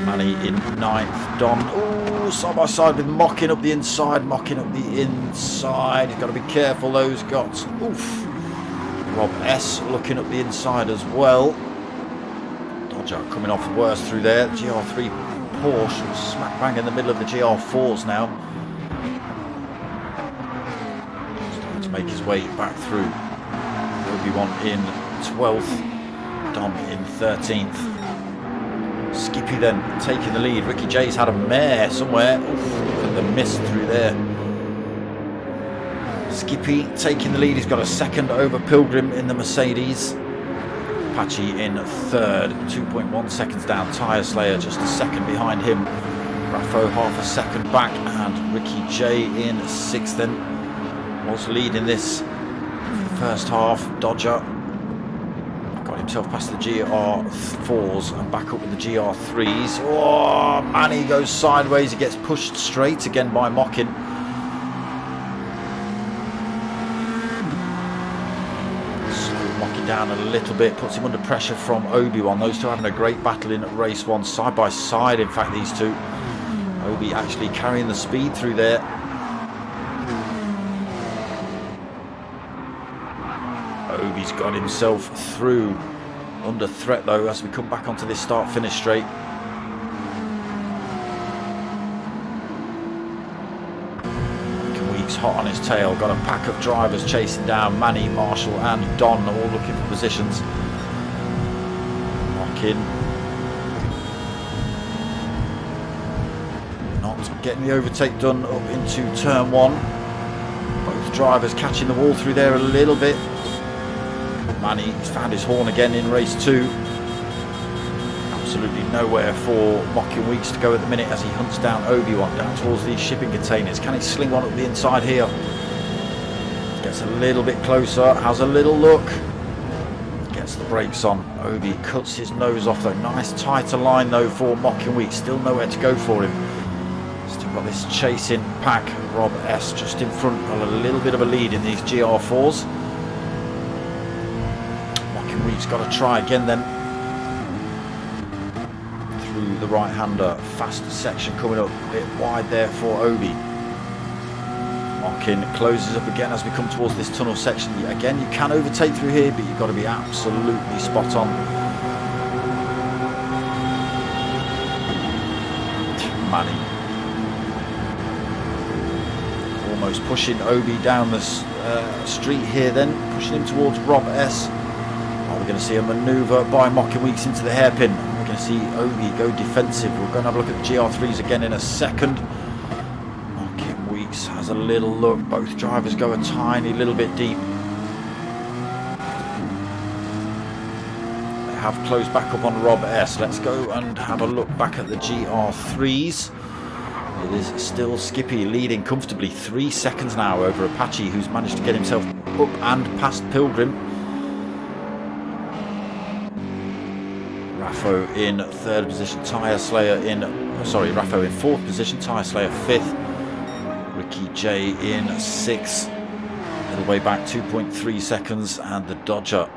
Manny in ninth, Don side by side with mocking up the inside, You've got to be careful, those guts. Oof. Rob S looking up the inside as well. Dodger coming off worse through there. GR3 Porsche smack bang in the middle of the GR4s now. Starting to make his way back through. Obi-Wan in 12th, Dom in 13th. Skippy then taking the lead. Ricky J's had a mare somewhere. Oof, the mist through there. Skippy taking the lead. He's got a second over Pilgrim in the Mercedes. Apache in third, 2.1 seconds down. Tyre Slayer just a second behind him. Raffo half a second back, and Ricky J in sixth then. Was leading this first half. Dodger got himself past the GR4s and back up with the GR3s. Oh, Manny goes sideways. He gets pushed straight again by Mockin. Slow Mockin down a little bit, puts him under pressure from Obi-Wan. Those two having a great battle in race 1, side by side. In fact, these two. Obi actually carrying the speed through there. Obi's got himself through, under threat though as we come back onto this start-finish straight. Weeks hot on his tail, got a pack of drivers chasing down Manny, Marshall and Don, all looking for positions. Mockin not getting the overtake done up into turn 1. Both drivers catching the wall through there a little bit. Manny's found his horn again in race 2. Absolutely nowhere for Mocking Weeks to go at the minute as he hunts down Obi-Wan down towards these shipping containers. Can he sling one up the inside here? Gets a little bit closer, has a little look. Gets the brakes on. Obi cuts his nose off though. Nice tighter line though for Mocking Weeks. Still nowhere to go for him. Still got this chasing pack. Rob S just in front, got a little bit of a lead in these GR4s. Weeks got to try again then. Through the right-hander, fast section coming up, a bit wide there for Obi. Mockin closes up again as we come towards this tunnel section. Again, you can overtake through here, but you've got to be absolutely spot on. Manny almost pushing Obi down the street here then, pushing him towards Rob S. We're going to see a manoeuvre by Mocking Weeks into the hairpin. We're going to see Obi go defensive. We're going to have a look at the GR3s again in a second. Mocking Weeks has a little look. Both drivers go a tiny little bit deep. They have closed back up on Rob S. Let's go and have a look back at the GR3s. It is still Skippy leading comfortably, 3 seconds now over Apache, who's managed to get himself up and past Pilgrim. Raffo in third position, Tyre Slayer Raffo in fourth position, Tyre Slayer fifth, Ricky J in sixth, a little way back, 2.3 seconds, and the Dodger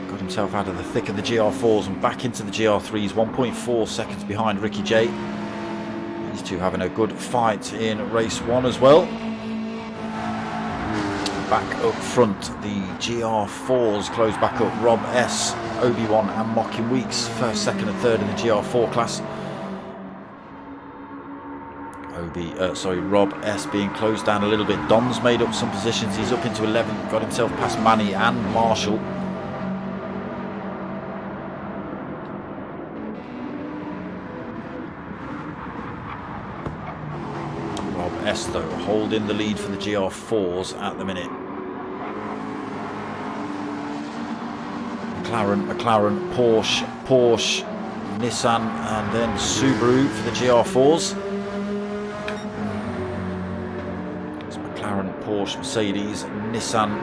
got himself out of the thick of the GR4s and back into the GR3s, 1.4 seconds behind Ricky J. These two having a good fight in race 1 as well. Back up front, the GR4s close back up. Rob S, Obi-Wan and Mocking Weeks, first, second and third in the GR4 class. Rob S being closed down a little bit. Don's made up some positions. He's up into 11th. Got himself past Manny and Marshall. Rob S though holding the lead for the GR4s at the minute. McLaren, Porsche, Nissan, and then Subaru for the GR4s. It's McLaren, Porsche, Mercedes, Nissan,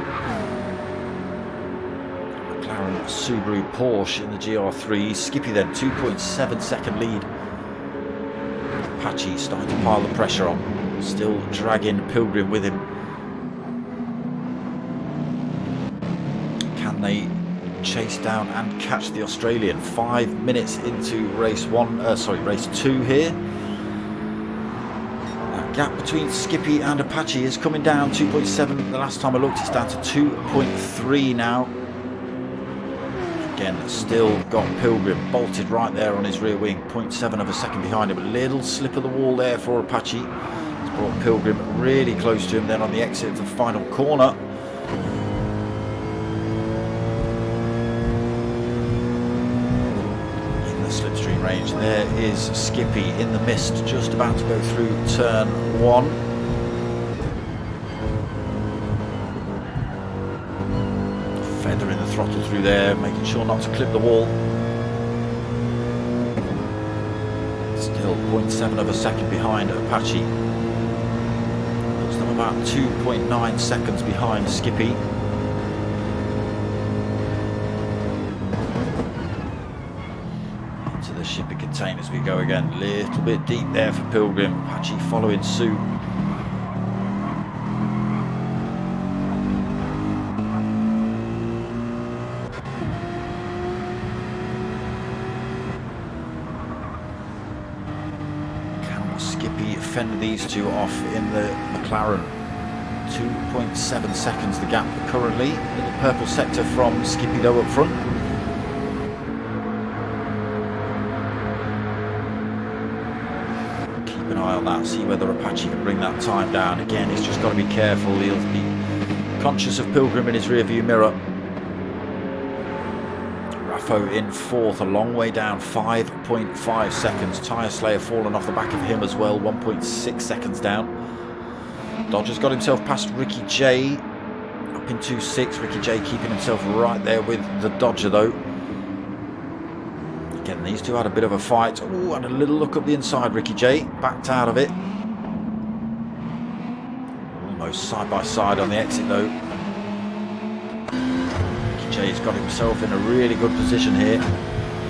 McLaren, Subaru, Porsche in the GR3. Skippy then 2.7 second lead. Apache starting to pile the pressure on, still dragging Pilgrim with him. Can they chase down and catch the Australian? 5 minutes into race 2 here. That gap between Skippy and Apache is coming down. 2.7 the last time I looked. It's down to 2.3 now. Again, still got Pilgrim bolted right there on his rear wing. 0.7 of a second behind him. A little slip of the wall there for Apache. It's brought Pilgrim really close to him then on the exit of the final corner. Range. There is Skippy in the mist, just about to go through turn 1. Feathering the throttle through there, making sure not to clip the wall. Still 0.7 of a second behind Apache. Puts them about 2.9 seconds behind Skippy. Shipping containers we go again. A little bit deep there for Pilgrim. Apache following suit. Can Skippy fend these two off in the McLaren? 2.7 seconds the gap currently. Little purple sector from Skippy though up front. That, see whether Apache can bring that time down. Again, he's just got to be careful. He'll be conscious of Pilgrim in his rear view mirror. Raffo in 4th, a long way down, 5.5 seconds. Tyre Slayer fallen off the back of him as well, 1.6 seconds down. Dodger's got himself past Ricky J, up into 6th. Ricky J keeping himself right there with the Dodger though. Again, these two had a bit of a fight. Ooh, and a little look up the inside. Ricky J backed out of it. Almost side by side on the exit though. Ricky J's got himself in a really good position here.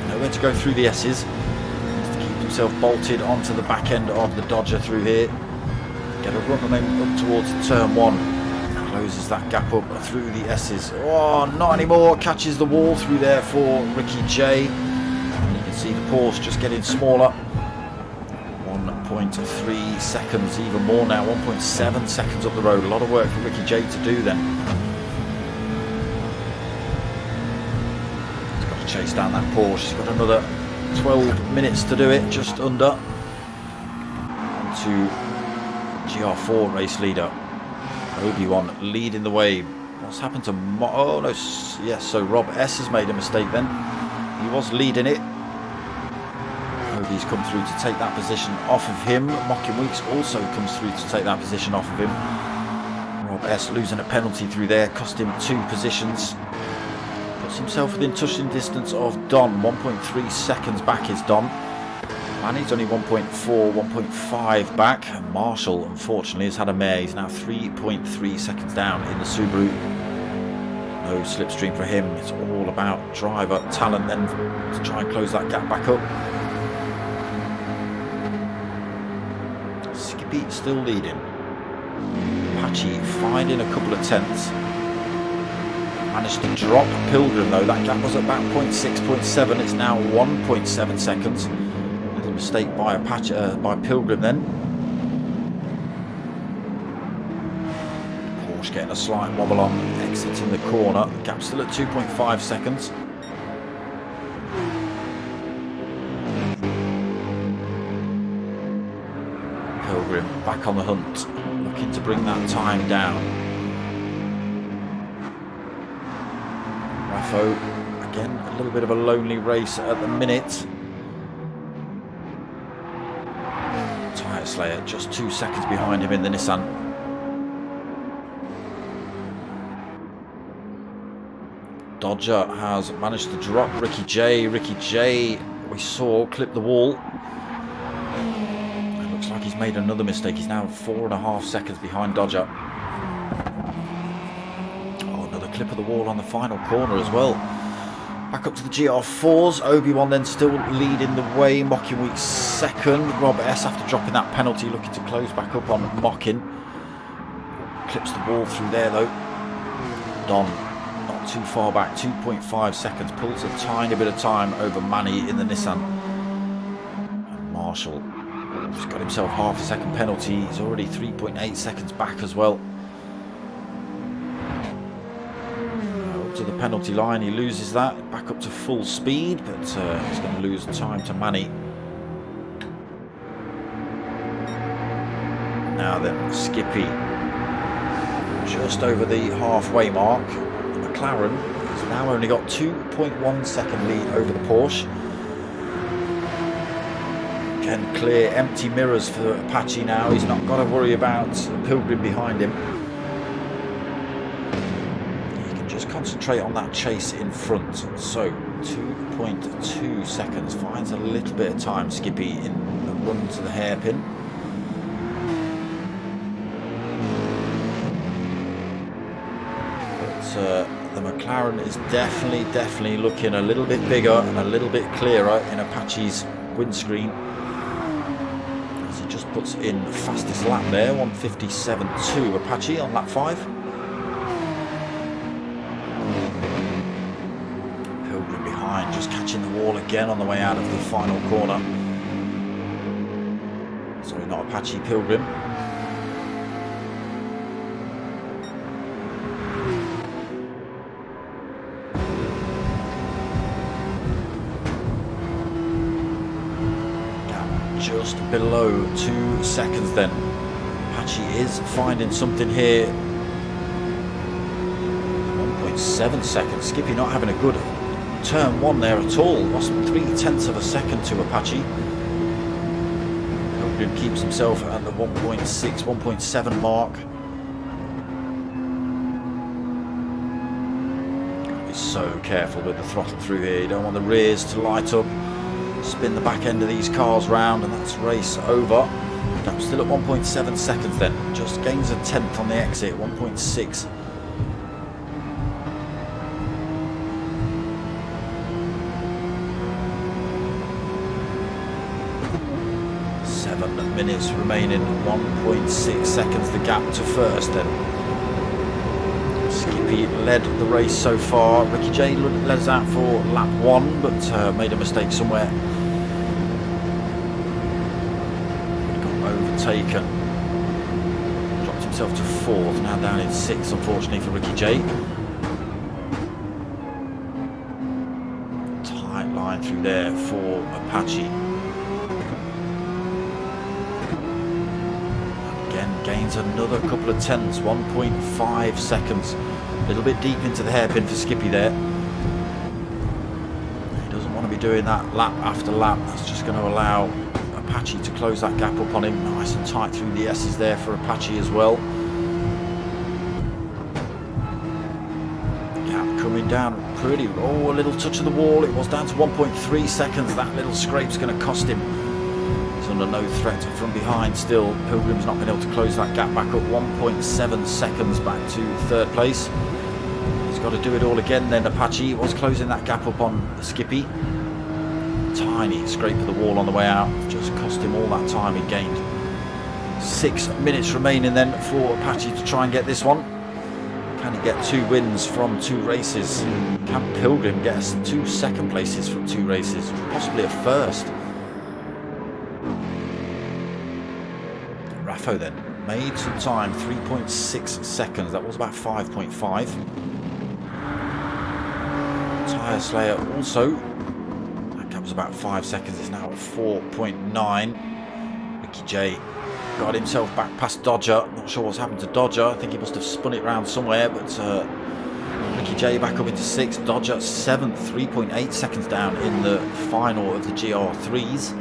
Nowhere to go through the S's. Needs to keep himself bolted onto the back end of the Dodger through here. Get a run on him up towards turn 1. Closes that gap up through the S's. Oh, not anymore. Catches the wall through there for Ricky J. See the Porsche just getting smaller. 1.3 seconds, even more now. 1.7 seconds up the road. A lot of work for Ricky J to do then. He's got to chase down that Porsche. He's got another 12 minutes to do it, just under. On to GR4 race leader. Obi-Wan leading the way. What's happened to oh no, yes, so Rob S has made a mistake then. He was leading it. He's come through to take that position off of him. Mocking Weeks also comes through to take that position off of him. Rob S losing a penalty through there, cost him 2 positions. Puts himself within touching distance of Don. 1.3 seconds back is Don. Manny's only 1.4, 1.5 back. And Marshall, unfortunately, has had a mare. He's now 3.3 seconds down in the Subaru. No slipstream for him. It's all about driver talent then to try and close that gap back up. Still leading. Apache finding a couple of tenths. Managed to drop Pilgrim though. That gap was at about 0.6, 0.7. It's now 1.7 seconds. Little mistake by Apache, by Pilgrim then. Porsche getting a slight wobble on, exiting the corner. The gap still at 2.5 seconds. Pilgrim back on the hunt, looking to bring that time down. Raffo, again, a little bit of a lonely race at the minute. Tyre Slayer just 2 seconds behind him in the Nissan. Dodger has managed to drop Ricky J. Ricky J, we saw, clip the wall. It looks like he's made another mistake. He's now 4.5 seconds behind Dodger. Oh, another clip of the wall on the final corner as well. Back up to the GR4s. Obi-Wan then still leading the way. Mocking Week second. Rob S, after dropping that penalty, looking to close back up on Mocking. Clips the wall through there though. Don not too far back, 2.5 seconds. Pulls a tiny bit of time over Manny in the Nissan. And Marshall has got himself half a second penalty. He's already 3.8 seconds back as well. To the penalty line, he loses that, back up to full speed, but he's going to lose time to Manny. Now then, Skippy just over the halfway mark. McLaren has now only got 2.1 second lead over the Porsche. Again, clear empty mirrors for Apache now. He's not got to worry about Pilgrim behind him. Concentrate on that chase in front. So 2.2 seconds, finds a little bit of time, Skippy, in the run to the hairpin. But the McLaren is definitely looking a little bit bigger and a little bit clearer in Apache's windscreen, as he just puts in fastest lap there, 1:57.2 Apache on lap 5. Just catching the wall again on the way out of the final corner. Sorry, not Apache, Pilgrim. Down just below 2 seconds then. Apache is finding something here. 1.7 seconds. Skippy not having a good turn one there at all. Lost 0.3 of a second to Apache. Pilgrim keeps himself at the 1.6, 1.7 mark. Gotta be so careful with the throttle through here. You don't want the rears to light up, spin the back end of these cars round, and that's race over. I'm still at 1.7 seconds then. Just gains a tenth on the exit, 1.6. 7 minutes remaining, 1.6 seconds the gap to first then. Skippy led the race so far. Ricky J led us out for lap 1, but made a mistake somewhere. Got overtaken. Dropped himself to 4th, now down in 6th unfortunately for Ricky J. Tight line through there for Apache. Gains another couple of tenths, 1.5 seconds. A little bit deep into the hairpin for Skippy there. He doesn't want to be doing that lap after lap. That's just going to allow Apache to close that gap up on him. Nice and tight through the S's there for Apache as well. Gap coming down pretty. Oh, a little touch of the wall. It was down to 1.3 seconds. That little scrape's going to cost him. Under no threat from behind still. Pilgrim's not been able to close that gap back up. 1.7 seconds back to 3rd place. He's got to do it all again then. Apache was closing that gap up on Skippy. Tiny scrape of the wall on the way out, just cost him all that time he gained. 6 minutes remaining then for Apache to try and get this one. Can he get 2 wins from 2 races? Can Pilgrim get us 2 second places from 2 races? Possibly a first. Raffo then made some time, 3.6 seconds. That was about 5.5. Tyre Slayer also. That gap was about 5 seconds. It's now at 4.9. Ricky J got himself back past Dodger. Not sure what's happened to Dodger. I think he must have spun it around somewhere, but Ricky J back up into 6th. Dodger 7th, 3.8 seconds down in the final of the GR3s.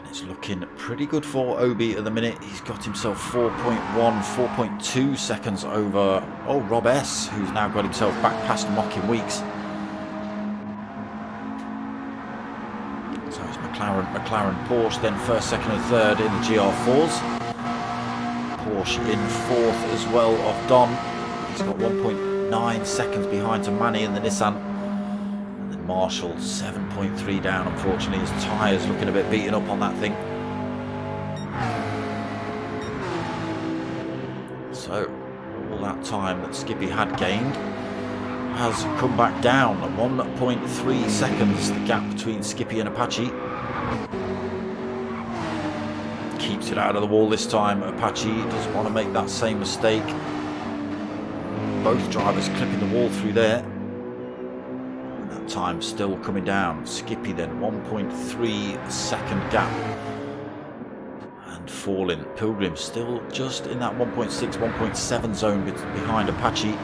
It's looking pretty good for Obi at the minute. He's got himself 4.1, 4.2 seconds over Rob S, who's now got himself back past Mocking Weeks. So it's McLaren, Porsche, then 1st, 2nd and 3rd in the GR4s. Porsche in 4th as well of Don. He's got 1.9 seconds behind to Manny in the Nissan. Marshall 7.3 down, unfortunately. His tyres looking a bit beaten up on that thing. So all that time that Skippy had gained has come back down. 1.3 seconds the gap between Skippy and Apache. Keeps it out of the wall this time. Apache doesn't want to make that same mistake. Both drivers clipping the wall through there. Time still coming down. Skippy then 1.3 second gap and falling. Pilgrim still just in that 1.6, 1.7 zone behind Apache.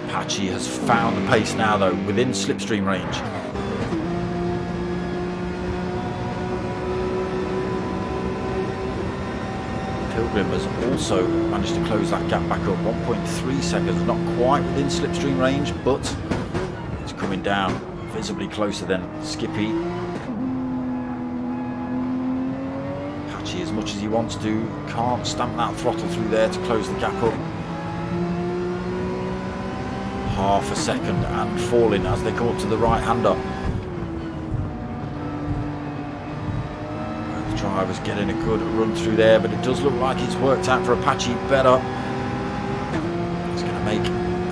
Apache has found the pace now though, within slipstream range. Pilgrim has also managed to close that gap back up. 1.3 seconds, not quite within slipstream range, but it's coming down visibly closer than Skippy. Apache, as much as he wants to, can't stamp that throttle through there to close the gap up. Half a second and falling as they come up to the right-hander. Drivers getting a good run through there, but it does look like it's worked out for Apache better. It's going to make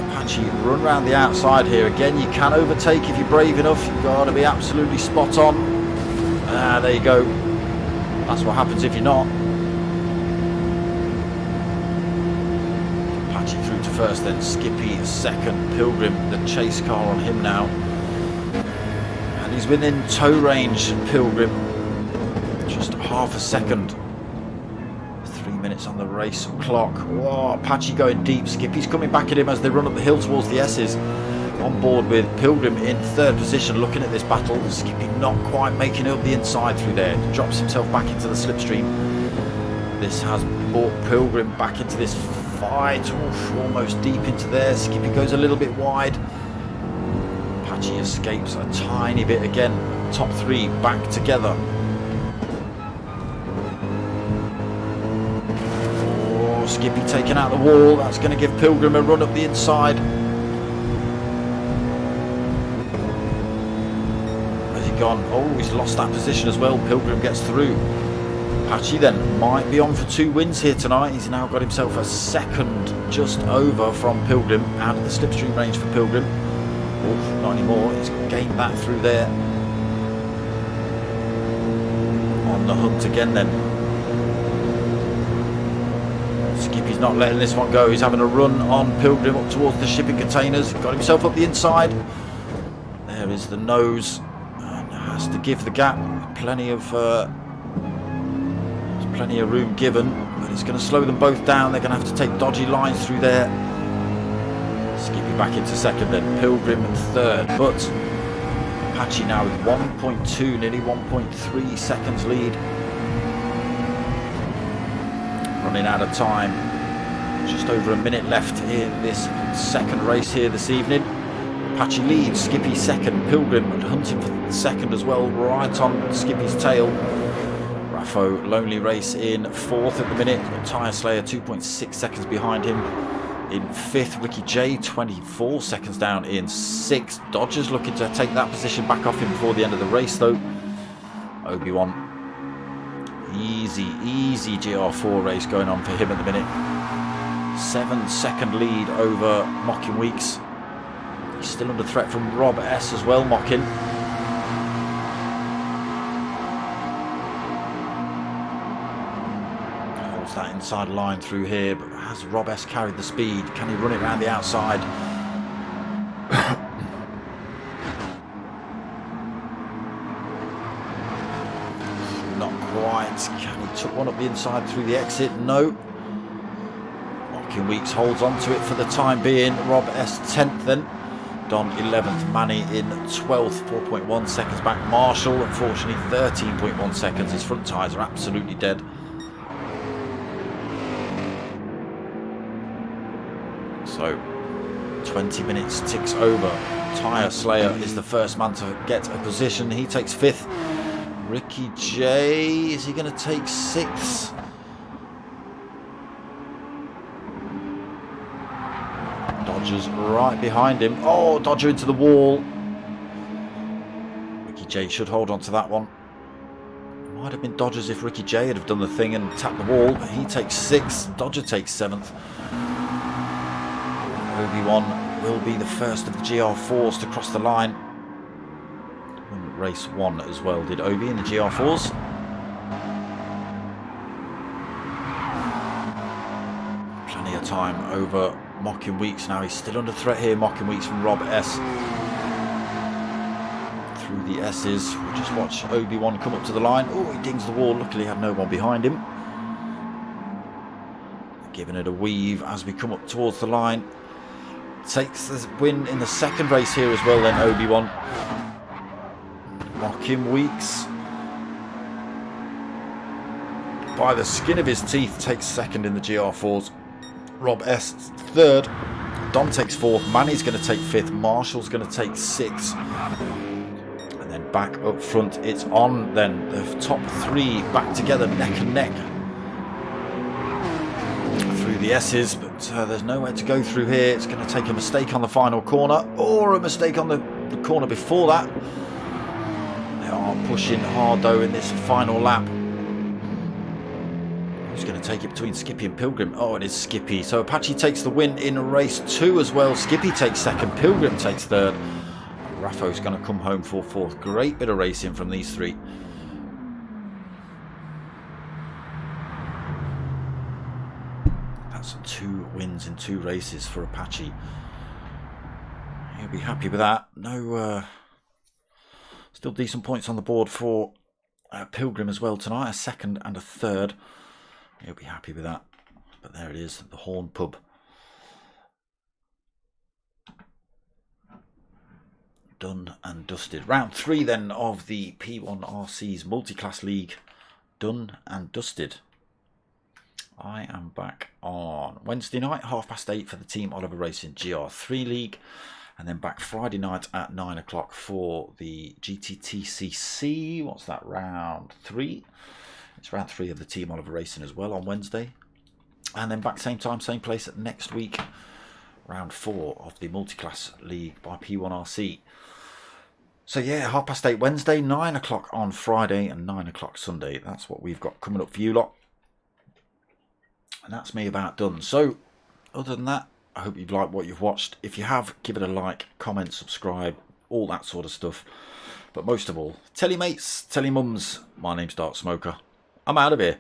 Apache run around the outside here. Again, you can overtake if you're brave enough. You've got to be absolutely spot on. There you go. That's what happens if you're not. Apache through to 1st, then Skippy 2nd. Pilgrim, the chase car on him now. And he's within tow range, Pilgrim. Just half a second. 3 minutes on the race clock. Whoa, Apache going deep. Skippy's coming back at him as they run up the hill towards the S's. On board with Pilgrim in 3rd position, looking at this battle. Skippy not quite making it up the inside through there. Drops himself back into the slipstream. This has brought Pilgrim back into this fight. Oof, almost deep into there. Skippy goes a little bit wide. Apache escapes a tiny bit again. Top 3 back together. Skippy taking out the wall. That's going to give Pilgrim a run up the inside. Where's he gone? Oh, he's lost that position as well. Pilgrim gets through. Apache then might be on for 2 wins here tonight. He's now got himself a second just over from Pilgrim, out of the slipstream range for Pilgrim. Oh, not anymore. He's gained that through there. On the hunt again then. Skippy's not letting this one go. He's having a run on Pilgrim up towards the shipping containers. Got himself up the inside. There is the nose. And has to give the gap. Plenty of room given. But it's going to slow them both down. They're going to have to take dodgy lines through there. Skippy back into 2nd then. Pilgrim 3rd. But Apache now with 1.2, nearly 1.3 seconds lead. Running out of time. Just over a minute left in this 2nd race here this evening. Apache leads, Skippy 2nd, Pilgrim hunting for 2nd as well, right on Skippy's tail. Raffo lonely race in 4th at the minute. Tyre Slayer 2.6 seconds behind him. In 5th, Ricky J 24 seconds down in 6th. Dodgers looking to take that position back off him before the end of the race though. Obi-Wan. Easy GR4 race going on for him at the minute. 7-second lead over Mocking Weeks. He's still under threat from Rob S as well, Mocking. Holds that inside line through here, but has Rob S carried the speed? Can he run it around the outside? Can he tuck one up the inside through the exit? No. Mocking Weeks holds on to it for the time being. Rob S 10th then. Don 11th. Manny in 12th. 4.1 seconds back. Marshall, unfortunately, 13.1 seconds. His front tyres are absolutely dead. So 20 minutes ticks over. Tyre Slayer is the first man to get a position. He takes 5th. Ricky J, is he going to take 6th? Dodger's right behind him. Oh, Dodger into the wall. Ricky J should hold on to that one. Might have been Dodgers if Ricky J had have done the thing and tapped the wall. But he takes 6th. Dodger takes 7th. Obi-Wan will be the first of the GR4s to cross the line. Race 1 as well, did Obi in the GR4s. Plenty of time over Mocking Weeks now. He's still under threat here. Mocking Weeks from Rob S. Through the S's. We'll just watch Obi-Wan come up to the line. Oh, he dings the wall. Luckily had no one behind him. Giving it a weave as we come up towards the line. Takes the win in the second race here as well then, Obi-Wan. Mocking Weeks by the skin of his teeth takes 2nd in the GR4s. Rob S 3rd. Don takes 4th. Manny's going to take 5th. Marshall's going to take 6th. And then back up front it's on then. The top 3 back together neck and neck through the S's, but there's nowhere to go through here. It's going to take a mistake on the final corner or a mistake on the corner before that. They are pushing hard though in this final lap. Who's going to take it between Skippy and Pilgrim? Oh, it is Skippy. So Apache takes the win in race 2 as well. Skippy takes 2nd. Pilgrim takes 3rd. Raffo's going to come home for 4th. Great bit of racing from these 3. That's 2 wins in 2 races for Apache. He'll be happy with that. No, still decent points on the board for Pilgrim as well tonight. A 2nd and a 3rd. He'll be happy with that. But there it is, the Horn Pub. Done and dusted. Round 3 then of the P1RCs Multiclass League. Done and dusted. I am back on Wednesday night, 8:30 for the Team Oliver Racing GR3 League. And then back Friday night at 9 o'clock for the GTTCC. What's that, round 3? It's round 3 of the Team Oliver Racing as well on Wednesday. And then back same time, same place next week. Round 4 of the Multiclass League by P1RC. So yeah, 8:30 Wednesday, 9 o'clock on Friday and 9 o'clock Sunday. That's what we've got coming up for you lot. And that's me about done. So other than that, I hope you've liked what you've watched. If you have, give it a like, comment, subscribe, all that sort of stuff. But most of all, tell your mates, tell your mums. My name's Dark Smoker. I'm out of here.